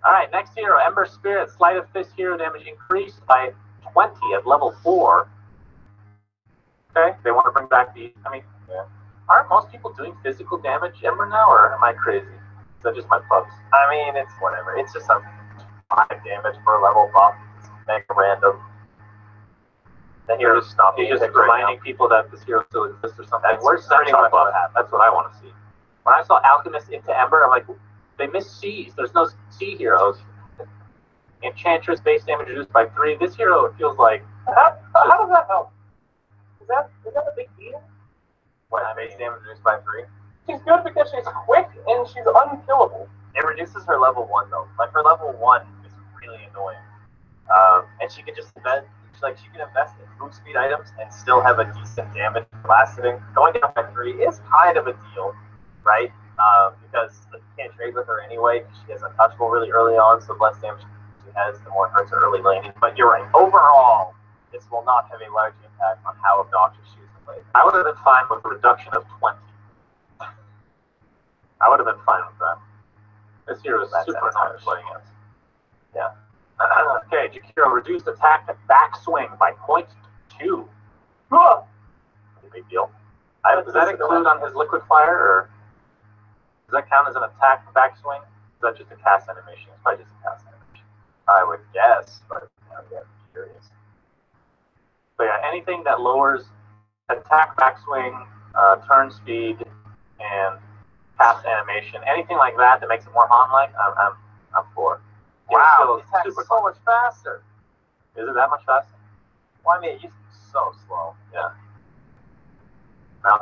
Alright, next hero, Ember Spirit. Sleight of Fist hero damage increased by 20 at level 4. Okay, they want to bring back the... Aren't most people doing physical damage Ember now, or am I crazy? Is that just my pugs? I mean, it's whatever. It's just a 5 damage for a level buff. It's mega random. Then you're just reminding people that this hero still exists or something. Where's pretty Sunshine much buff? what happened. That's what I want to see. When I saw Alchemist into Ember, I'm like, they miss C's. There's no C heroes. Enchantress base damage reduced by 3. This hero, it feels like... How does that help? Is that a big deal? What, base damage reduced by 3? She's good because she's quick and she's unkillable. It reduces her level 1 though. Like her level 1 is really annoying. And she can just invest in move speed items and still have a decent damage velocity. Going down by 3 is kind of a deal, right? Because you can't trade with her anyway. She has untouchable really early on, so the less damage she has, the more it hurts her early laning. But you're right. Overall, this will not have a large impact on how obnoxious she is to play. I would have been fine with a reduction of 20. I would have been fine with that. This hero is super annoying playing against. Yeah. Okay, Jakiro reduced attack backswing by 0.2. Big deal. Does that include on his liquid fire, or does that count as an attack backswing? Is that just a cast animation? It's probably just a cast animation. I would guess, but I'm curious. So yeah, anything that lowers attack backswing, turn speed, and cast animation, anything like that that makes it more Han-like, I'm for. Wow, it attacks so much faster. Is it that much faster? Well, I mean, it used to be so slow. Yeah. Now, it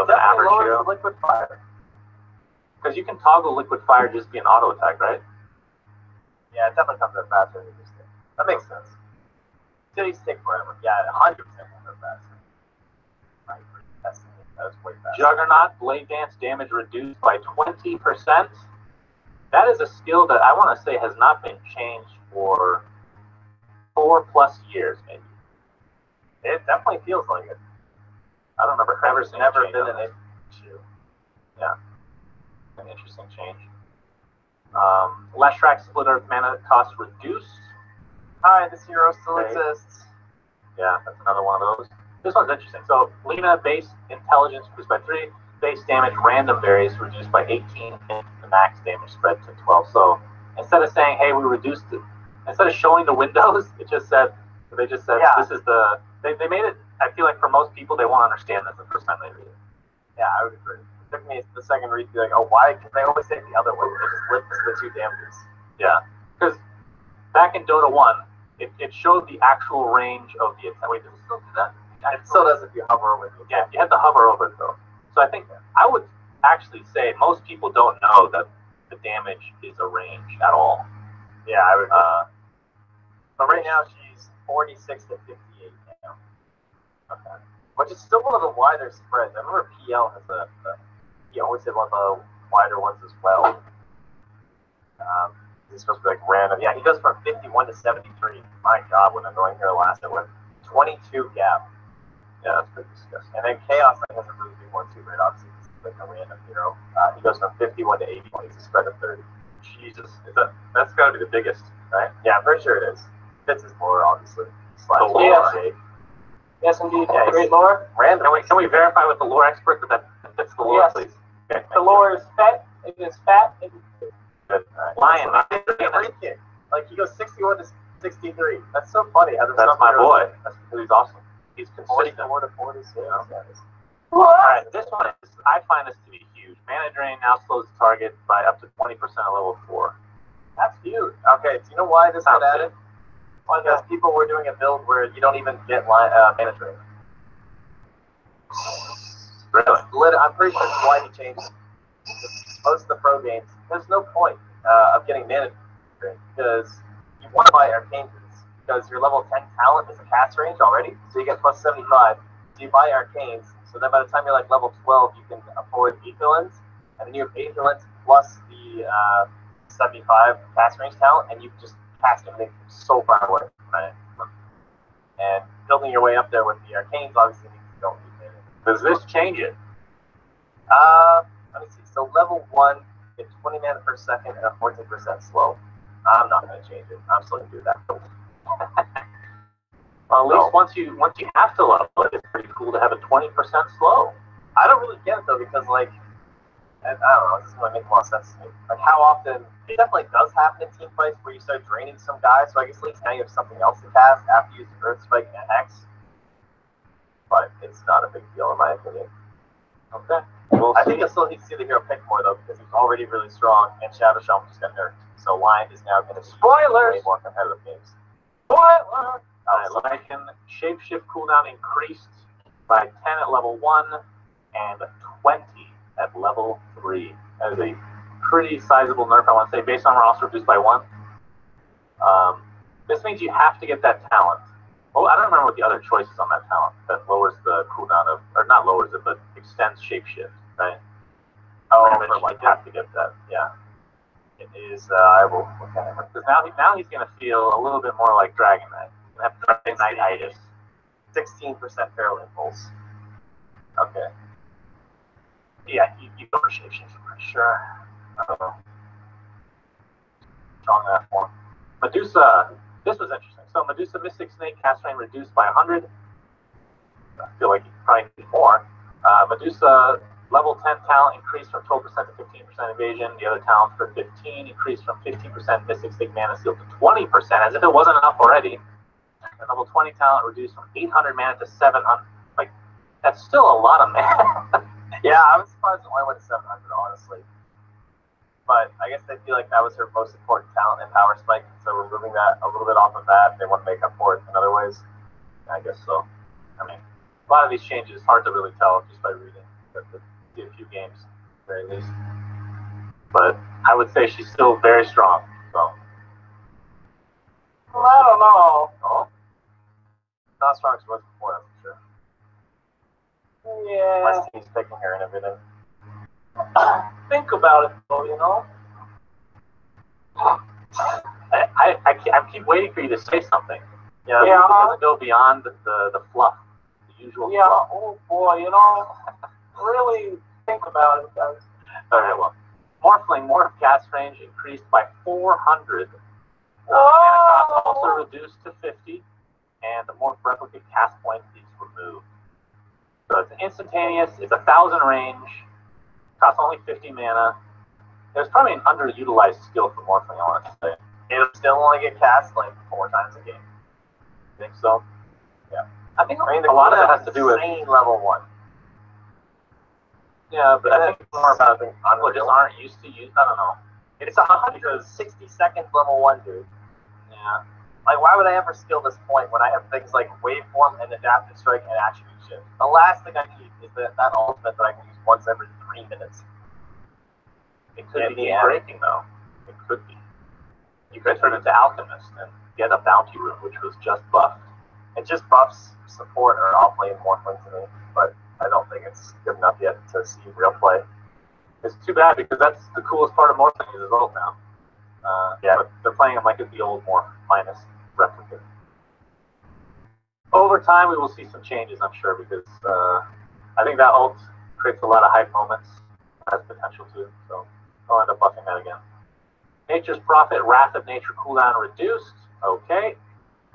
definitely lowers the liquid fire. Because you can toggle liquid fire just be an auto attack, right? Yeah, it definitely comes out faster than it used to. That makes sense. Cities take forever. Yeah, 100% comes out faster. Right, that's way faster. Juggernaut, Blade Dance damage reduced by 20%. That is a skill that I want to say has not been changed for 4+ years, maybe. It definitely feels like it. I don't remember ever seeing never it been an issue. Yeah, an interesting change. Leshrac Split Earth mana cost reduced. Hi, this hero still exists. Yeah, that's another one of those. This one's interesting. So, Lena base intelligence reduced by 3, base damage random varies reduced by 18, and the max damage spread to 12. So, instead of saying, hey, we reduced it, instead of showing the windows, they just said, this is the, they made it, I feel like for most people, they won't understand this the first time they read it. Yeah, I would agree. It took me the second read to be like, oh, why? Because they always say it the other way. They just lift the 2 damages. Yeah, because back in Dota 1, it showed the actual range of the attack. Wait, does it still do that? It still does if you hover over it. Yeah, you have to hover over it, though. So I think I would actually say most people don't know that the damage is a range at all. Yeah, I would. But right now she's 46 to 58 now. Okay. Which is still one of the wider spreads. I remember PL has he always had one of the wider ones as well. He's supposed to be like random. Yeah, he goes from 51 to 73. My God, what an annoying hero last. It went 22 gap. Yeah, that's pretty disgusting. And then Chaos has a really big one going too great, obviously. He's like a random hero. He goes from 51 to 81. He's a spread of 30. Jesus, that's got to be the biggest, right? Yeah, I'm pretty sure it is. Fits his lore, obviously. The lore. Yes, indeed. Yeah, Great lore. Random. Can we verify with the lore expert that fits the lore, Yes. please? Okay, The lore is fat. It is fat. It is Good. Lion. Like, he goes 61 to 63. That's so funny. How That's my boy. He's awesome. He's consistent. 44 to 46. All right, this one is, I find this to be huge. Mana Drain now slows the target by up to 20% at level 4. That's huge. Okay, do you know why this got added? Why Because people were doing a build where you don't even get mana drain. Really? I'm pretty sure that's why he changed it. Most of the pro games, there's no point of getting mana drain because you want to buy arcane boots because your level 10 talent is a cast range already, so you get plus 75. So you buy arcanes, so then by the time you're like level 12, you can afford 8 villains, and then you have 8 villains plus the 75 cast range talent, and you just cast everything from so far away. Right? And building your way up there with the arcanes obviously means you don't need mana. Does this change it? Let me see. So level 1, it's 20 mana per second and a 14% slow. I'm not going to change it. I'm still going to do that. Well, at least once you have to level it, it's pretty cool to have a 20% slow. I don't really get it though because like, I don't know, this is going to make more sense to me. Like how often, it definitely does happen in team fights where you start draining some guys, so I guess at least now you have something else to cast after you use Earth Spike and X. But it's not a big deal in my opinion. Okay. I think you'll still need to see the hero pick more though because he's already really strong and Shadow Shaman just got nerfed. So Lion is now going to be way more competitive games. Spoiler! Lycan shapeshift cooldown increased by 10 at level 1 and 20 at level 3. That is a pretty sizable nerf, I want to say. Base armor also reduced by 1. This means you have to get that talent. Well, I don't remember what the other choice is on that talent that lowers the cooldown of, or not lowers it, but extends shapeshift, right? Oh, you have to get that, yeah. It is, I will look at it. Because now he's going to feel a little bit more like Dragon Knight. He's going to have Dragon Knight-itis. 16% Feral Impulse. Okay. Yeah, you go for shapeshift, I'm pretty sure. Strong enough one. Medusa, this was interesting. So Medusa Mystic Snake cast range reduced by 100. I feel like you probably need more. Medusa level 10 talent increased from 12% to 15% evasion. The other talent for 15 increased from 15% Mystic Snake mana seal to 20%, as if it wasn't enough already. And level 20 talent reduced from 800 mana to 700. Like, that's still a lot of mana. Yeah, I was surprised it only went to 700, honestly. But I guess they feel like that was her most important talent in Power Spike, so removing that a little bit off of that, they want to make up for it in other ways. I guess so. I mean, a lot of these changes, hard to really tell just by reading. A few games, at the very least. But I would say she's still very strong. So. Well, I don't know. Oh? Not as strong as she was before, that's for sure. Yeah. My team's picking her and everything. Think about it, though, you know? I keep waiting for you to say something. Yeah. It doesn't go beyond the fluff, the usual fluff. Oh boy, you know, really think about it, guys. All right, well, Morphling Morph cast range increased by 400. Mana cost also reduced to 50, and the Morph replicate cast point is removed. So it's instantaneous. It's 1,000 range. Costs only 50 mana. There's probably an underutilized skill for Morphling, I want to say. It'll still only get cast like 4 times a game. You think so? Yeah. I think a lot of it has to do with level 1. Yeah, but I think it's more about people just aren't used to use. I don't know. It's 160 seconds level 1, dude. Yeah. Like, why would I ever skill this point when I have things like Waveform and Adaptive Strike and Attribute Shift? The last thing I need is that ultimate that I can use once every 3 minutes. It could be breaking, though. It could be. You could turn into Alchemist and get a bounty room, which was just buffed. It just buffs support or off-lane Morphling to me, but I don't think it's good enough yet to see real play. It's too bad because that's the coolest part of Morphling is his ult now. Yeah, but they're playing him like it's the old Morph minus replicate. Over time, we will see some changes, I'm sure, because I think that ult Creates a lot of hype moments. Has potential to, so I'll end up buffing that again. Nature's Prophet, Wrath of Nature cooldown reduced. Okay.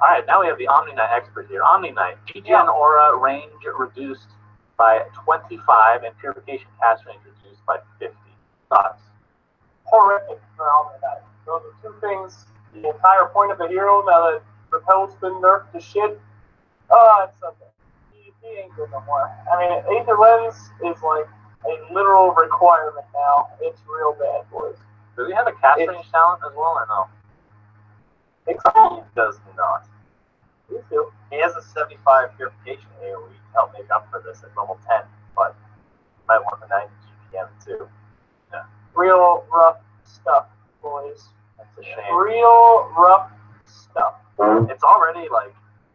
Alright, now we have the Omni Knight expert here. Omni Knight, Degen Aura range reduced by 25 and Purification cast range reduced by 50. Thoughts? Horrific for Omni Knight. Those are two things. The entire point of the hero, now that Repel's been nerfed to shit. It's something. He ain't good no more. I mean, Aether Lens is like a literal requirement now. It's real bad, boys. Does he have a cast range talent as well, or no? He does not. He has a 75 purification AoE to help make up for this at level 10, but he might want the 90 GPM too. Yeah. Real rough stuff, boys. That's a shame. Real rough stuff. It's already like,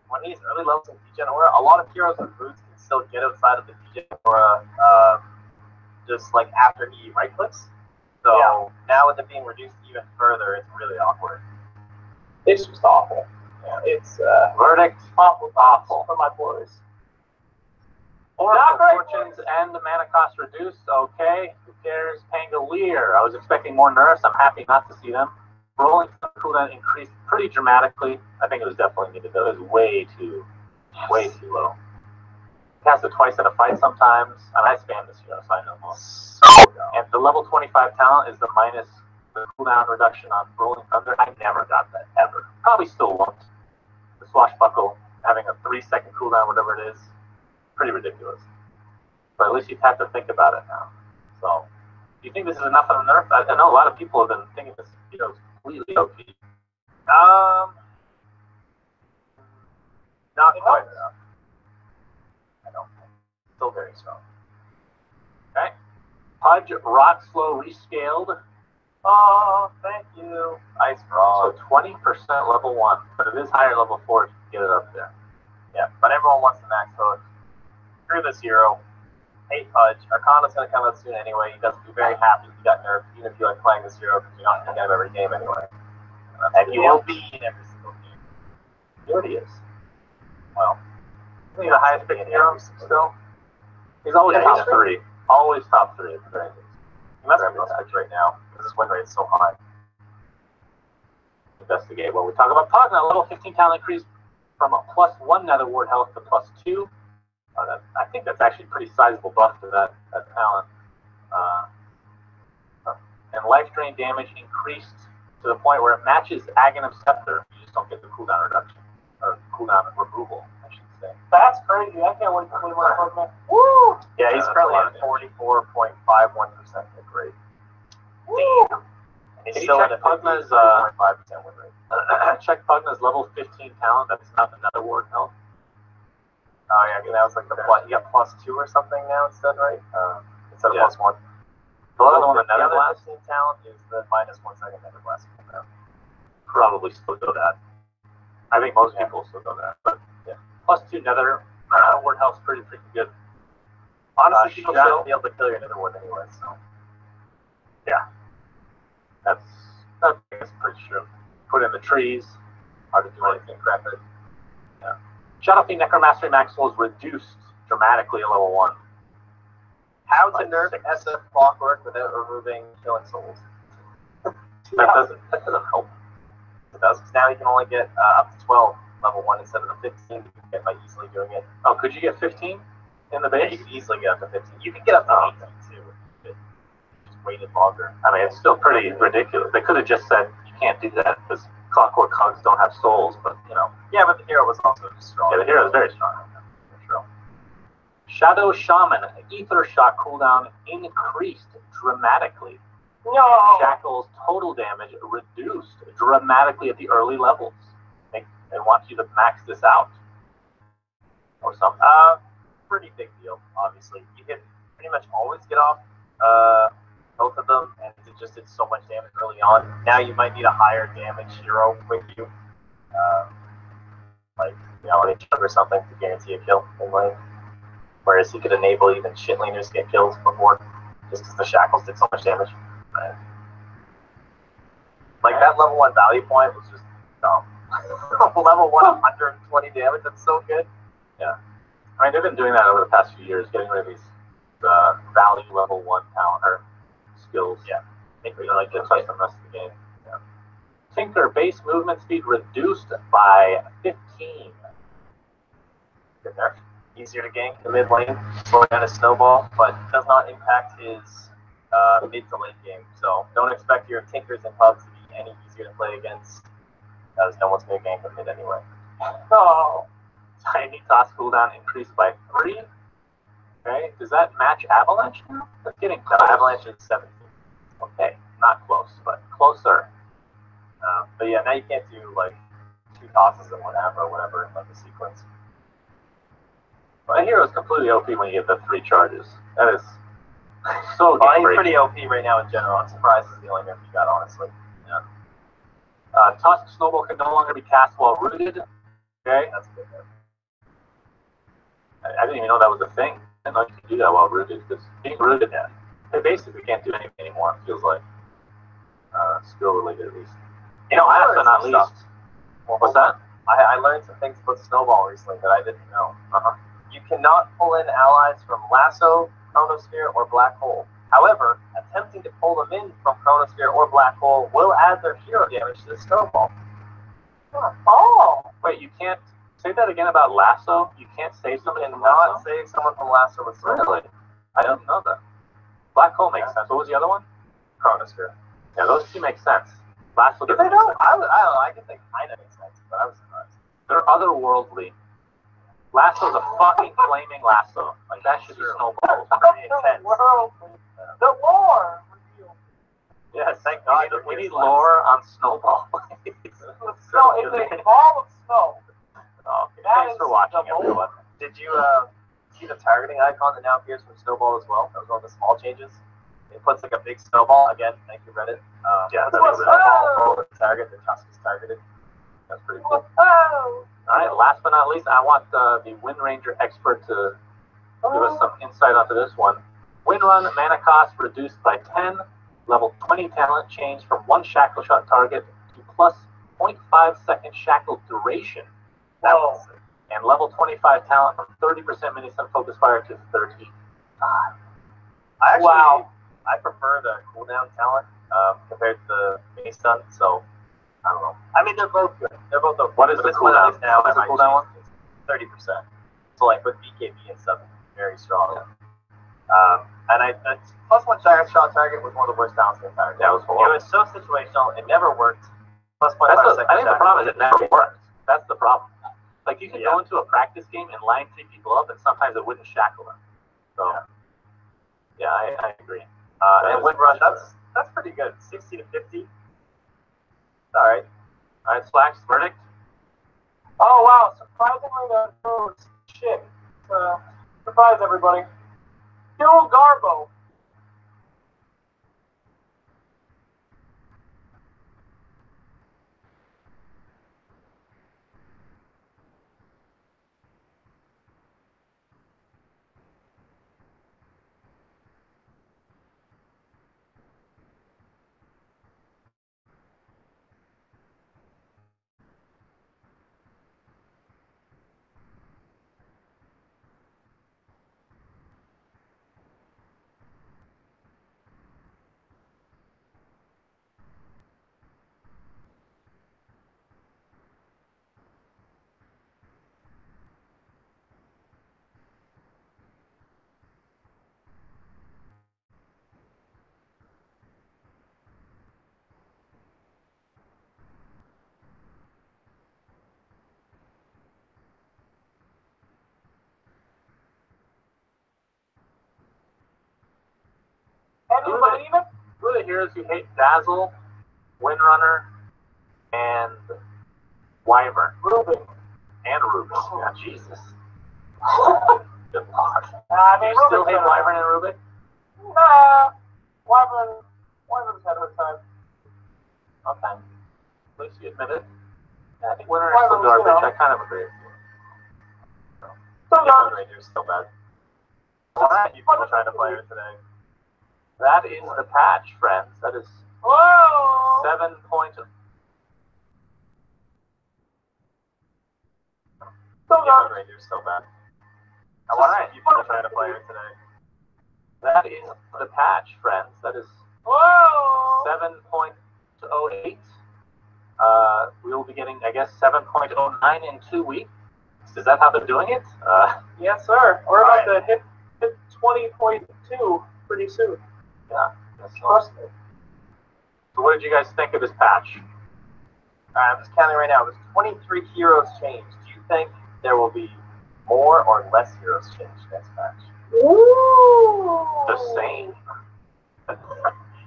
when he's early levels in Degen Aura, a lot of heroes and boots can still get outside of the Degen Aura just like after he right clicks. So now with it being reduced even further, it's really awkward. It's just awful. Yeah, it's Verdict, awful for my boys. Oracle Fortunes and the mana cost reduced. Okay, who cares? Pangolier. I was expecting more nerfs. I'm happy not to see them. Rolling cooldown increased pretty dramatically. I think it was definitely needed though. It was way too low. Cast it twice in a fight sometimes, and I spam this hero, so I know more. And the level 25 talent is the minus the cooldown reduction on Rolling Thunder. I never got that, ever. Probably still won't. The Swashbuckle, having a 3-second cooldown, whatever it is, pretty ridiculous. But at least you've had to think about it now. So, do you think this is enough of a nerf? I know a lot of people have been thinking this hero is completely OP. Not quite enough. I don't think. Still very strong. Okay. Pudge Rock Slow rescaled. Oh, thank you. Ice Frog. So 20% level 1, but it is higher level 4 if you can get it up there. Yeah, but everyone wants the max hook. Screw this hero. Hate Pudge. Arcana's going to come out soon anyway. You guys will be very happy if you got nerfed, even if you like playing this hero, because you're not going to get him every game anyway. And he will be in every single game. He already is. Well, Isn't he the highest picked hero still? He's always top 3. Always top 3 at the very least. he must be most picked right now, because his win rate is so high. Investigate what we talk about. Pogna, level 15 talent increase from a +1 nether ward health to +2. I think that's actually a pretty sizable buff to that talent. And life drain damage increased to the point where it matches Aghanim Scepter. You just don't get the cooldown reduction, or cooldown removal, I should say. That's crazy. I can't wait to play one of them. Woo! Yeah, he's currently at 44.51% hit rate. Woo! He's Can you still at check a Pugna's 55% win rate. check Pugna's level 15 talent? That's not the nether ward health. Oh yeah, that was like the plus. You got +2 or something now instead, right? Instead of +1. The other one, The another other blast, 15 talent is the -1 second nether blast. probably still go that. I think most people still go that. But yeah, +2 nether ward health's pretty freaking good. Honestly, people Shadow. shouldn't be able to kill your nether ward anyway. So That's pretty true. Put in the trees, hard to do anything crap it. Yeah. Shadow Fiend Necromastery Max Souls reduced dramatically at level 1. how to nerf SF Clockwork without removing killing souls? That doesn't help. It does, because now you can only get up to 12 level 1 instead of the 15 you can get by easily doing it. Oh, could you get 15 in the Yeah, base? you can easily get up to 15. You can get up to 18 too. If you just waited longer. I mean, it's still pretty ridiculous. They could have just said you can't do that because Clockwork Hugs don't have souls, but you know. Yeah, but the hero was also just strong. Yeah, the hero is very strong. True. Shadow Shaman, Ether Shock cooldown increased dramatically. No! Shackle's total damage reduced dramatically at the early levels. They want you to max this out. Or something. Pretty big deal, obviously. You can pretty much always get off both of them, and it just did so much damage early on. Now you might need a higher damage hero with you. Like, you know, a chug or something to guarantee a kill in lane. Whereas he could enable even shit laners to get kills before, just because the shackles did so much damage. Like, that level 1 value point was just dumb. Level 1, 120 damage, that's so good. Yeah. I mean, they've been doing that over the past few years, getting rid of these value level 1 talent or skills. Yeah. Tinker, you like to touch the rest of the game. Yeah. Tinker, base movement speed reduced by 15. Good there. Easier to gank the mid lane, slowing down his snowball, but does not impact his mid to late game. So don't expect your Tinkers and Pubs to be any easier to play against, as no one's going to gank the mid anyway. Oh, tiny toss cooldown increased by 3. Okay, does that match Avalanche now? That's getting close. Avalanche is 17. Okay, not close, but closer. But yeah, now you can't do like 2 tosses in one half or whatever in like a sequence. My hero is completely OP when you get the 3 charges. That is so he's pretty OP right now in general. I'm surprised he's the only nerf he got, honestly. Yeah. Tusk Snowball can no longer be cast while rooted. Okay. That's good nerf. I didn't even know that was a thing. I didn't know you could do that while rooted, because being rooted, they basically can't do anything anymore, it feels like. Skill related at least. You know, last but not least. What's that? I learned some things about Snowball recently that I didn't know. You cannot pull in allies from Lasso, Chronosphere, or Black Hole. However, attempting to pull them in from Chronosphere or Black Hole will add their hero damage to the Snowball. Oh! Wait, you can't say that again about Lasso? You can't save somebody in Not Lasso? save someone from Lasso with Snowball. Really? I don't know that. Black Hole makes sense. What was the other one? Chronosphere. Yeah, those 2 make sense. Lasso If doesn't they make don't, sense. I don't know, I guess they kind of make sense, but I was surprised. They're otherworldly. Lasso's a fucking flaming lasso. Like, that should be snowballs. Pretty intense. The lore revealed. Yes, thank God. We need lore on Snowball. So it's a ball of snow. Oh, That thanks is for watching, the everyone. Did you see the targeting icon that now appears from Snowball as well? That was one of the small changes. It puts like a big snowball. Again, thank you, Reddit. Yeah, puts a that'd big be really snowball over the target. The Tusk is targeted. That's pretty cool. Oh. All right, last but not least, I want the Wind Ranger expert to give us some insight onto this one. Windrun mana cost reduced by 10. Level 20 talent changed from 1 shackle shot target to plus 0.5 second shackle duration. That was sick. And level 25 talent from 30% mini-stun focus fire to 35. I prefer the cooldown talent compared to the mini stun, so I don't know. I mean, they're both good. They're both okay. What is the cooldown? Now, What is the cooldown one? 30%. So like with BKB and stuff, it's very strong. And plus 1 shot target was one of the worst talents in the entire game. Yeah, it was horrible. It was so situational. It never worked. Plus 0.5 second. I think the problem is it never works. That's the problem. Like, you can Yeah. go into a practice game and line 3 people up, and sometimes it wouldn't shackle them. So, yeah, I agree. And Windrun, that's pretty good. 60 to 50. All right. All right, Slacks, verdict? Oh wow! Surprisingly, shit. Surprise everybody. Kill Garbo. Anybody even? Who are the heroes you hate? Dazzle, Windrunner, and Wyvern. Ruben. And Rubik. Yeah, Jesus. Good lord. I Do mean, you still hate Ruben's Wyvern and Rubik? Nah. Wyvern's had her time. Okay. At least you admit it. Yeah, I think Windrunner is still garbage. I kind of agree with you. So Wind Ranger's still bad. All right, You people trying to play her today. that is the patch, friends. That is Whoa! 7 points. So Wind Ranger's still bad. I want to see you people trying to play her today. the patch, friends. That is Whoa! 7.08. We will be getting, I guess, 7.09 in 2 weeks. Is that how they're doing it? Yes, sir. We're about to hit 20.2 pretty soon. Yeah. That's Trust me. So what did you guys think of this patch? I'm just counting right now. There's 23 heroes changed. Do you think there will be more or less heroes changed next patch? Ooh! The same.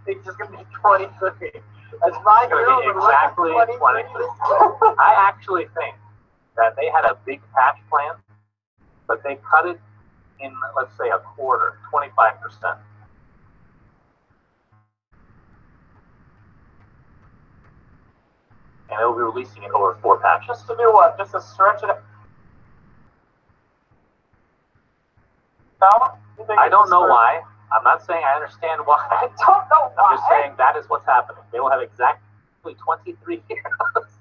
It's just going to be 23. That's my It's going to be exactly 23. I actually think that they had a big patch plan, but they cut it in, let's say, a quarter, 25%. And they'll be releasing it over 4 patches. Just to do what? Just to stretch it out? I don't know why. I'm not saying I understand why. I don't know why. I'm just saying that is what's happening. They will have exactly 23 heroes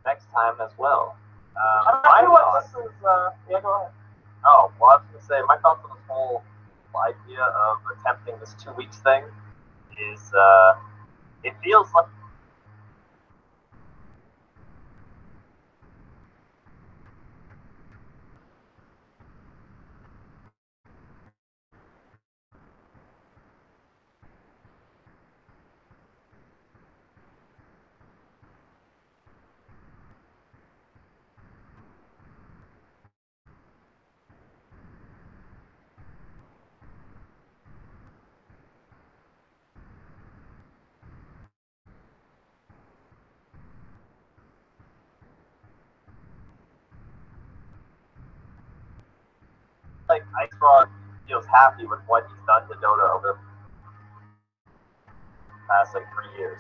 next time as well. I feel like this is, yeah, go ahead. Oh, well, I was going to say, my thoughts on this whole idea of attempting this 2 weeks thing is, it feels like Ice Frog feels happy with what he's done to Dota over the past 3 years.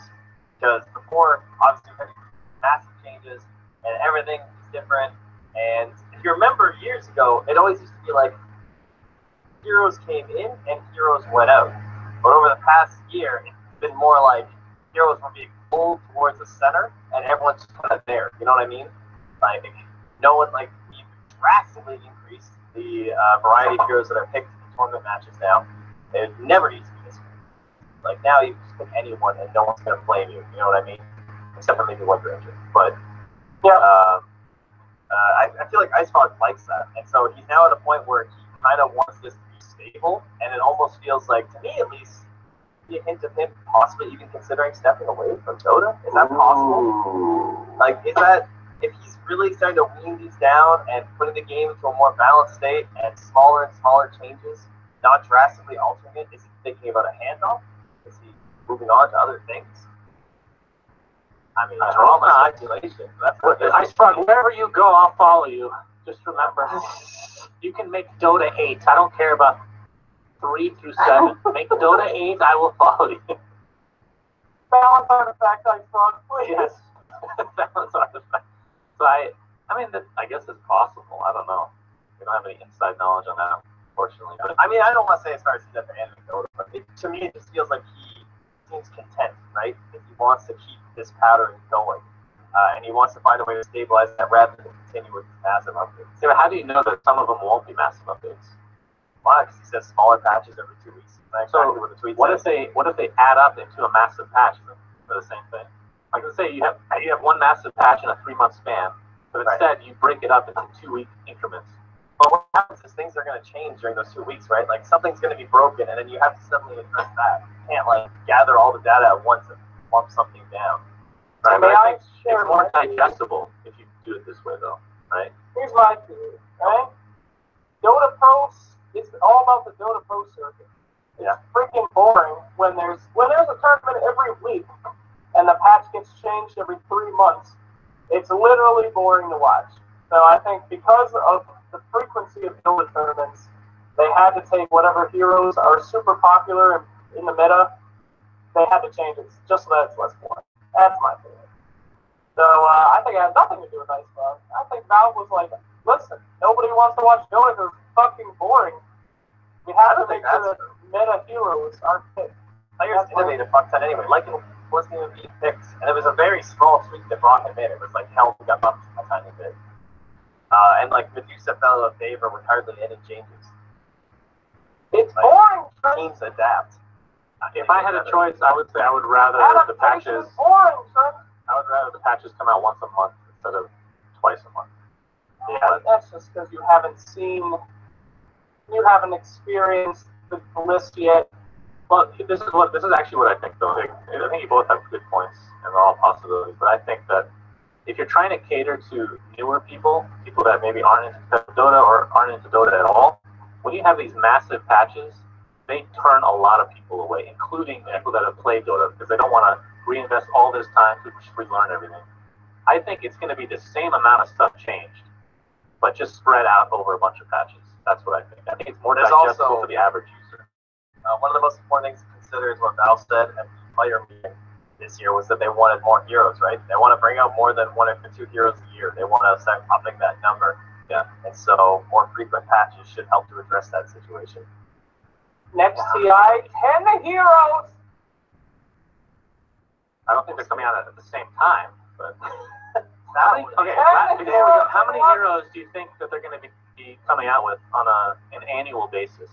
Because before, obviously, we had massive changes and everything is different. And if you remember years ago, it always used to be like heroes came in and heroes went out. But over the past year, it's been more like heroes were being pulled towards the center and everyone's just kind of there. You know what I mean? Like, no one, like, drastically increased the variety of heroes that are picked in tournament matches now. It never used to be this way. Like, now you can just pick anyone and no one's going to blame you. You know what I mean? Except for maybe one Ranger. But yeah, I feel like Ice Frog likes that. And so he's now at a point where he kind of wants this to be stable. And it almost feels like, to me at least, a hint of him possibly even considering stepping away from Dota. Is that possible? Like, is that, if he's really starting to wean these down and putting the game into a more balanced state and smaller changes, not drastically altering it, is he thinking about a handoff? Is he moving on to other things? I mean, it's all my speculation. Ice Frog, wherever you go, I'll follow you. Just remember, you can make Dota 8. I don't care about 3 through 7. Make Dota 8, I will follow you. Balance artifact, Ice Frog, please. Yes. Balance artifact. So I mean, I guess it's possible. I don't know. We don't have any inside knowledge on that, unfortunately. But I mean, I don't want to say as far as he's at the end of Dota, but to me, it just feels like he seems content, right? That he wants to keep this pattern going. And he wants to find a way to stabilize that rather than continue with massive updates. yeah, but how do you know that some of them won't be massive updates? Why? Because he says smaller patches every 2 weeks. That's So exactly what the tweet what says. if they add up into a massive patch for the same thing? Like, let's say you have one massive patch in a 3-month span, but instead you break it up into 2-week increments. But what happens is things are going to change during those 2 weeks, right? Like, something's going to be broken, and then you have to suddenly address that. You can't, like, gather all the data at once and lump something down. Right? May But I I think share it's more my digestible if you do it this way, though, right? Here's my theory, right? Dota Pro is all about the Dota Pro circuit. It's freaking boring when there's a tournament every week and the patch gets changed every 3 months. It's literally boring to watch. So I think because of the frequency of Dota tournaments, they had to take whatever heroes are super popular in the meta. They had to change it just so that it's less boring. That's my theory. So I think it has nothing to do with Ice Frog. I think Valve was like, listen, nobody wants to watch Dota because it's fucking boring. We have to make sure that meta heroes aren't picked. Players innovated a fuck ton anyway. Like, it wasn't even being picked. And it was a very small tweak that Brock had made. It was like, hell, we got bumped a tiny bit. And like, Medusa fell out of favor with hardly any changes. It's boring, Trey. teams adapt. If I had a choice, I would say I would rather the patches. Boring, son. I would rather the patches come out once a month instead of twice a month. Yeah, that's just because you haven't experienced the list yet. Well, this is actually what I think, though. I think you both have good points, and they're all possibilities. But I think that if you're trying to cater to newer people that maybe aren't into Dota or aren't into Dota at all, when you have these massive patches, they turn a lot of people away, including people that have played Dota, because they don't want to reinvest all this time to relearn everything. I think it's going to be the same amount of stuff changed, but just spread out over a bunch of patches. That's what I think. I think it's more digestible for the average user. One of the most important things to consider is what Valve said at the player meeting this year was that they wanted more heroes, right? They want to bring out more than 1 or 2 heroes a year. They want to start upping that number. Yeah. And so more frequent patches should help to address that situation. Next TI, 10 heroes. I don't think they're coming out at the same time, but How many heroes do you think that they're going to be coming out with on an annual basis?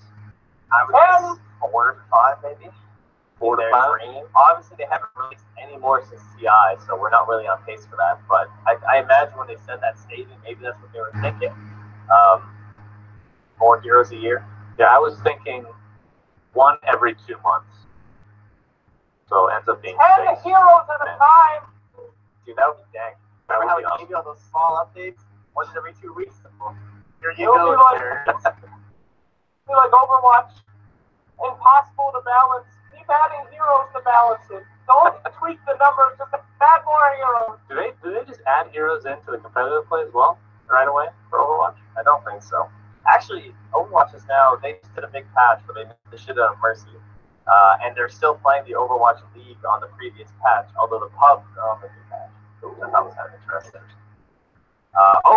I would guess 4 to 5, maybe. 4 to 5? Obviously, they haven't released any more since TI, so we're not really on pace for that. But I imagine when they said that statement, maybe that's what they were thinking. More heroes a year. Yeah, I was thinking 1 every 2 months. So it ends up being 10 6. heroes at a time. Dude, that would be dang. That Remember how would be we gave you all those small updates? Once every 2 weeks? Here you It'll go. be like Overwatch. Impossible to balance. Keep adding heroes to balance it. Don't tweak the numbers, just add more heroes. Do they just add heroes into the competitive play as well right away for Overwatch? I don't think so. Actually, Overwatch is now, they just did a big patch where they missed the shit out of Mercy. And they're still playing the Overwatch League on the previous patch, although the pub are on the new patch. Which I thought was kind of interesting.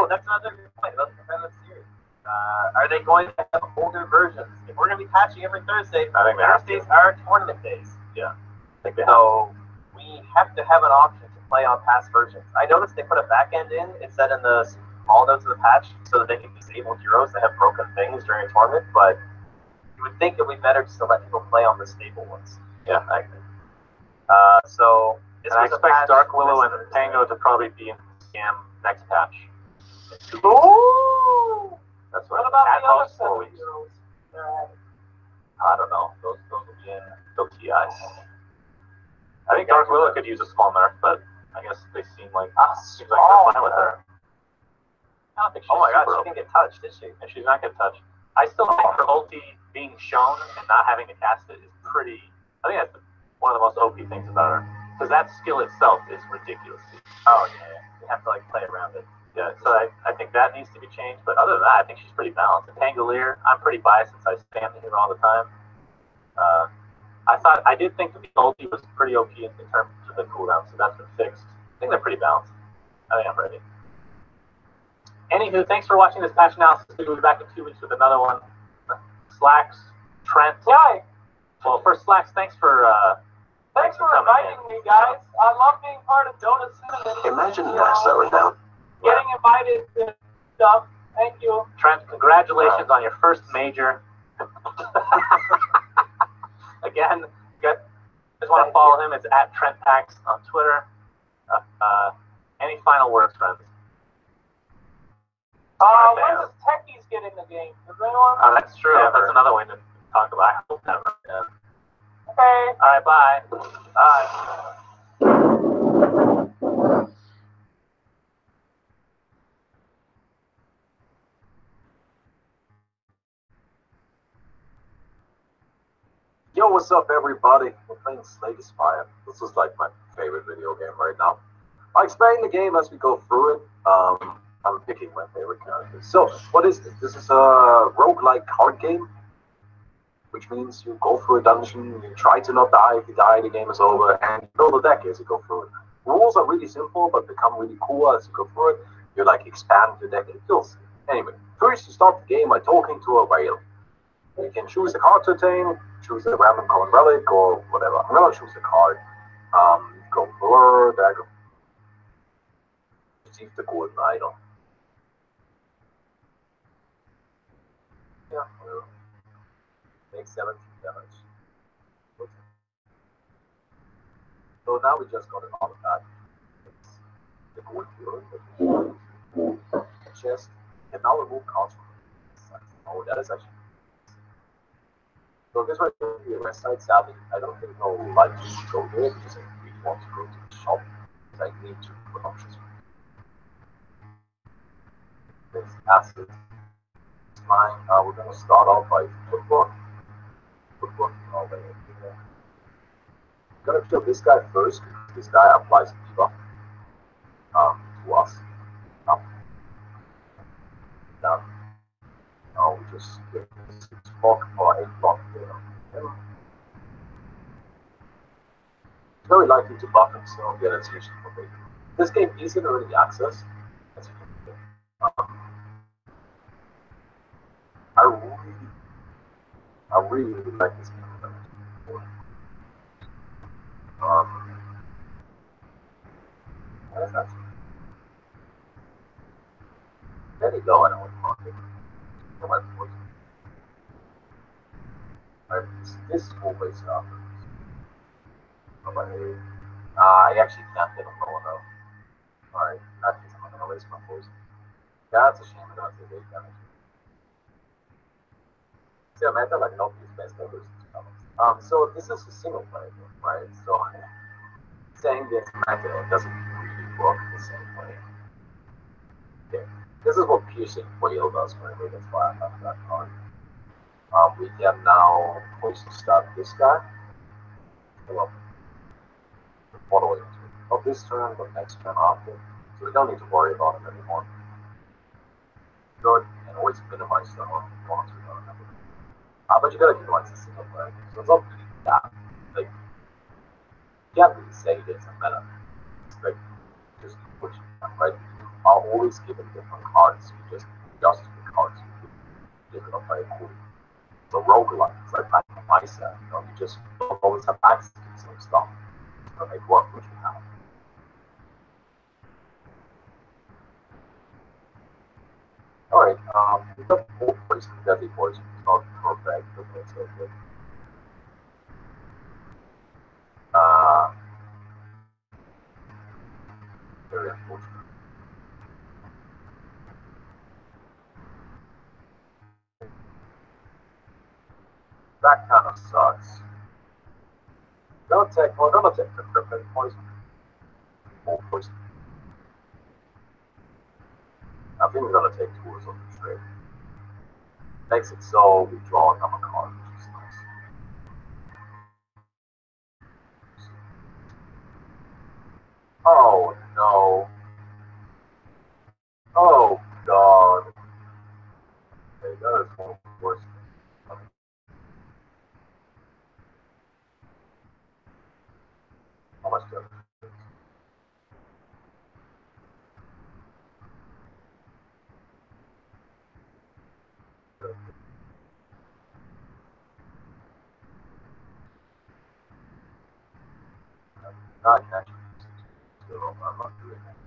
That's another good point about the competitive series. Are they going to have older versions? If we're going to be patching every Thursday, I think Thursdays are tournament days. Yeah. So we have to have an option to play on past versions. I noticed they put a back end in. It said in the small notes of the patch so that they can disable heroes that have broken things during a tournament, but you would think it would be better just to let people play on the stable ones. Yeah, I agree. So this I was a expect patch Dark Willow and this Tango to probably be in the scam next patch. Ooh! That's What what about at the other most 4 7 weeks. heroes? I don't know. Those will be in TIs. I think Dark Willow could use a small nerf, but I guess they seem like they're fine with her. I don't think she's Oh my god, super she OP. didn't get touched, did she? And she's not getting touched. I still think her ulti being shown and not having to cast it is pretty. I think that's one of the most OP things about her, because that skill itself is ridiculous. Oh yeah. You have to like play around it. Yeah, so I think that needs to be changed. But other than that, I think she's pretty balanced. And Tangolier, I'm pretty biased since I spam the hero all the time. I did think that the ulti was pretty OP in terms of the cooldown, so that's been fixed. I think they're pretty balanced. I think I'm ready. Anywho, thanks for watching this patch analysis. We'll be back in 2 weeks with another one. Slacks, Trent. Yeah. Well, first Slacks, thanks for inviting me, guys. I love being part of Dota Cinema. Imagine NASA right now. Getting invited to stuff. Thank you. Trent, congratulations on your first major. Again, just want to follow him. It's at TrentPax on Twitter. Any final words, friends? When does Techies get in the game? Does anyone? Oh, that's true. That's another way to talk about it. I hope never. Yeah. Okay. All right, bye. Bye. Yo, what's up, everybody? We're playing Slay the Spire. This is like my favorite video game right now. I'll explain the game as we go through it. I'm picking my favorite characters. So, what is this? This is a roguelike card game, which means you go through a dungeon, you try to not die. If you die, the game is over, and you build a deck as you go through it. Rules are really simple, but become really cool as you go through it. You like expand your deck, and it feels. Anyway, first you start the game by talking to a whale. You can choose a card to attain, choose a random common relic, or whatever. I'm gonna choose a card. Go blur, dagger. Receive the golden idol. Yeah. Makes 17 damage. Okay. So now we just got an auto attack. It's the gold hero, chest, and now remove cards from it. Oh, that is actually. So this might be a west side, sadly. I don't think I'll like to go there because I really want to go to the shop because I need to put options. This acid. Fine. We're gonna start off by footwork. Footwork all the way here. I'm gonna kill this guy first because this guy applies debuff to us. Up. Down. Now we just get 6 block or 8 block there. Very likely to buff himself. Yeah, that's usually what they do. This game isn't early access, as you can see. I really like this game. What is that? There you go. I know what to for my voice. This always happens. I actually can't hit him low enough. Alright, that means I'm not gonna waste my poison. That's a shame. I'm gonna take 8 damage. See, I meant that like not these best numbers. So this is a single player game, right? So saying this meta doesn't really work the same way. Yeah. This is what piercing whale does for me. That's why I have that card. We can now poison start this guy. Well, following of this turn, but next turn after. So we don't need to worry about him anymore. Good, and always minimize the bonus we don't have. But you gotta keep like a single player, so it's not really that. Like, you can't really say it's a meta. It's like, just what you can, right? You are always given different cards, you just adjust the cards you can play cool. So roguelike, it's like back in myself, you know, you just don't always have access to some stuff. To make work what you have. Alright, we got 4 poison, deadly poison. It's not perfect, but it's so good. Very unfortunate. That kind of sucks. Don't take the cryptic poison. 4 poison. I think we're gonna take 2 or something straight. Makes it so we draw another card, which is nice. Oh no. Oh god. Okay, that is one of the worst. How much damage? I can actually so I'm not doing it.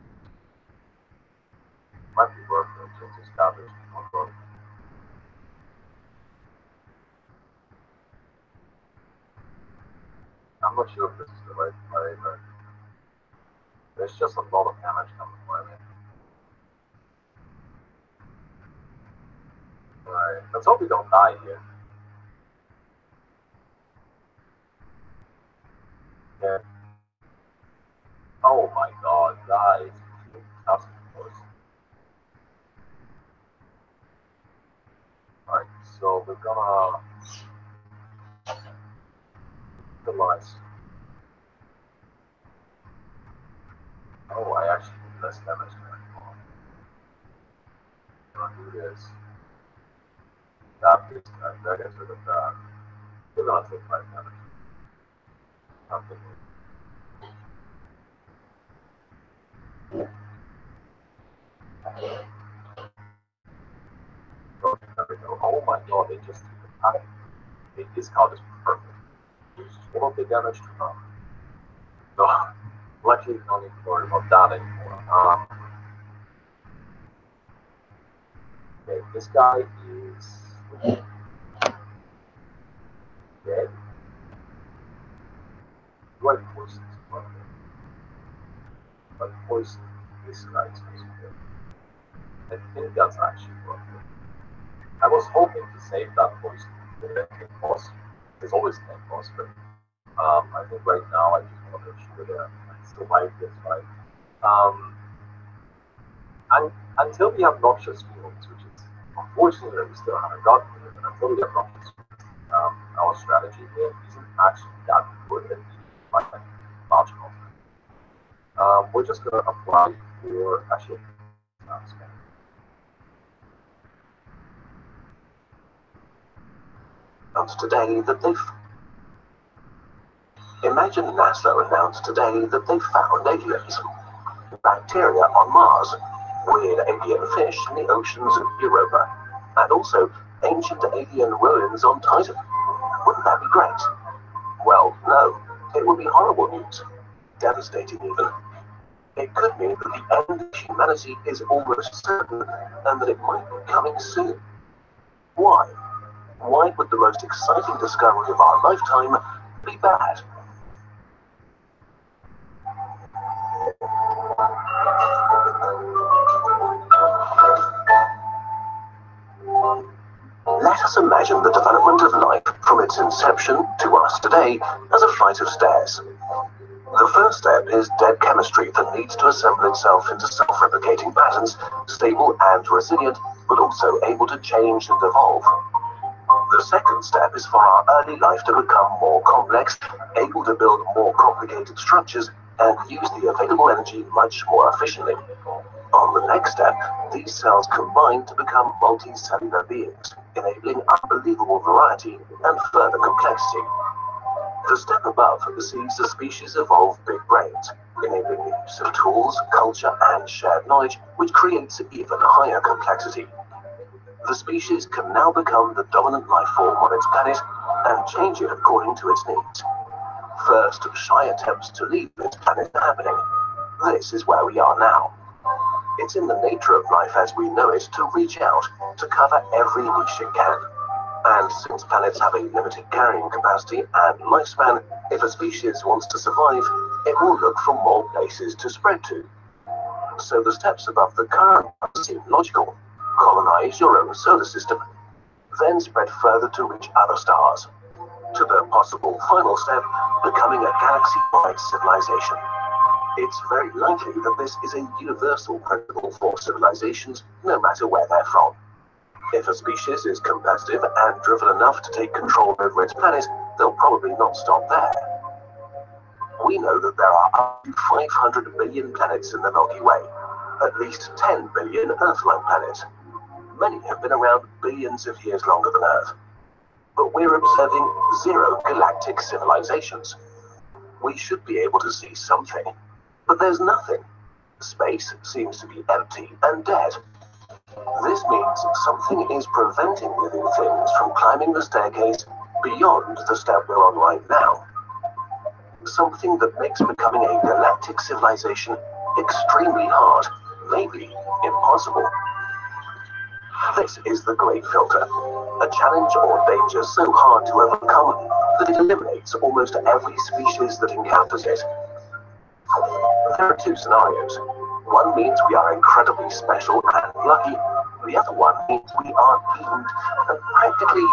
Might be worth it to establish one vote. I'm not sure if this is the right play, but there's just a lot of damage coming my way. Alright, let's hope we don't die here. Yeah. Oh my god, guys. Alright, so we're gonna utilize. Oh, I actually need less damage than I'm gonna do this. That is that gets rid of that. We're gonna take 5 damage. Something. Oh my god, they just attacked. This card is perfect. Just all of the damage to them. So, luckily, we don't need to worry about that anymore. Okay, this guy is. dead? Do I poison this one? But poison this guy's dead. I think that's actually working. I was hoping to save that poison for the end boss. There's always an end boss, but I think right now I just want to make sure that I survive this fight. And until we have noxious fields, which is unfortunately we still haven't gotten here, but until we have noxious fields, our strategy here isn't actually that good at like logical. We're just going to apply for actually. Announced today that Imagine NASA announced today that they found aliens, bacteria on Mars, weird alien fish in the oceans of Europa, and also ancient alien ruins on Titan. Wouldn't that be great? Well, no, it would be horrible news, devastating even. It could mean that the end of humanity is almost certain, and that it might be coming soon. Why? Why would the most exciting discovery of our lifetime be bad? Let us imagine the development of life from its inception to us today as a flight of stairs. The first step is dead chemistry that needs to assemble itself into self-replicating patterns, stable and resilient, but also able to change and evolve. The second step is for our early life to become more complex, able to build more complicated structures, and use the available energy much more efficiently. On the next step, these cells combine to become multicellular beings, enabling unbelievable variety and further complexity. The step above sees the species evolve big brains, enabling the use of tools, culture, and shared knowledge, which creates even higher complexity. The species can now become the dominant life form on its planet and change it according to its needs. First, shy attempts to leave its planet are happening. This is where we are now. It's in the nature of life as we know it to reach out, to cover every niche it can. And since planets have a limited carrying capacity and lifespan, if a species wants to survive, it will look for more places to spread to. So the steps above the current one seem logical. Colonize your own solar system, then spread further to reach other stars. To the possible final step, becoming a galaxy-wide civilization. It's very likely that this is a universal principle for civilizations, no matter where they're from. If a species is competitive and driven enough to take control over its planet, they'll probably not stop there. We know that there are up to 500 billion planets in the Milky Way, at least 10 billion Earth-like planets. Many have been around billions of years longer than Earth. But we're observing 0 galactic civilizations. We should be able to see something, but there's nothing. Space seems to be empty and dead. This means something is preventing living things from climbing the staircase beyond the step we're on right now. Something that makes becoming a galactic civilization extremely hard, maybe impossible. This is the Great Filter, a challenge or danger so hard to overcome that it eliminates almost every species that encounters it. There are 2 scenarios. One means we are incredibly special and lucky. The other one means we are doomed and practically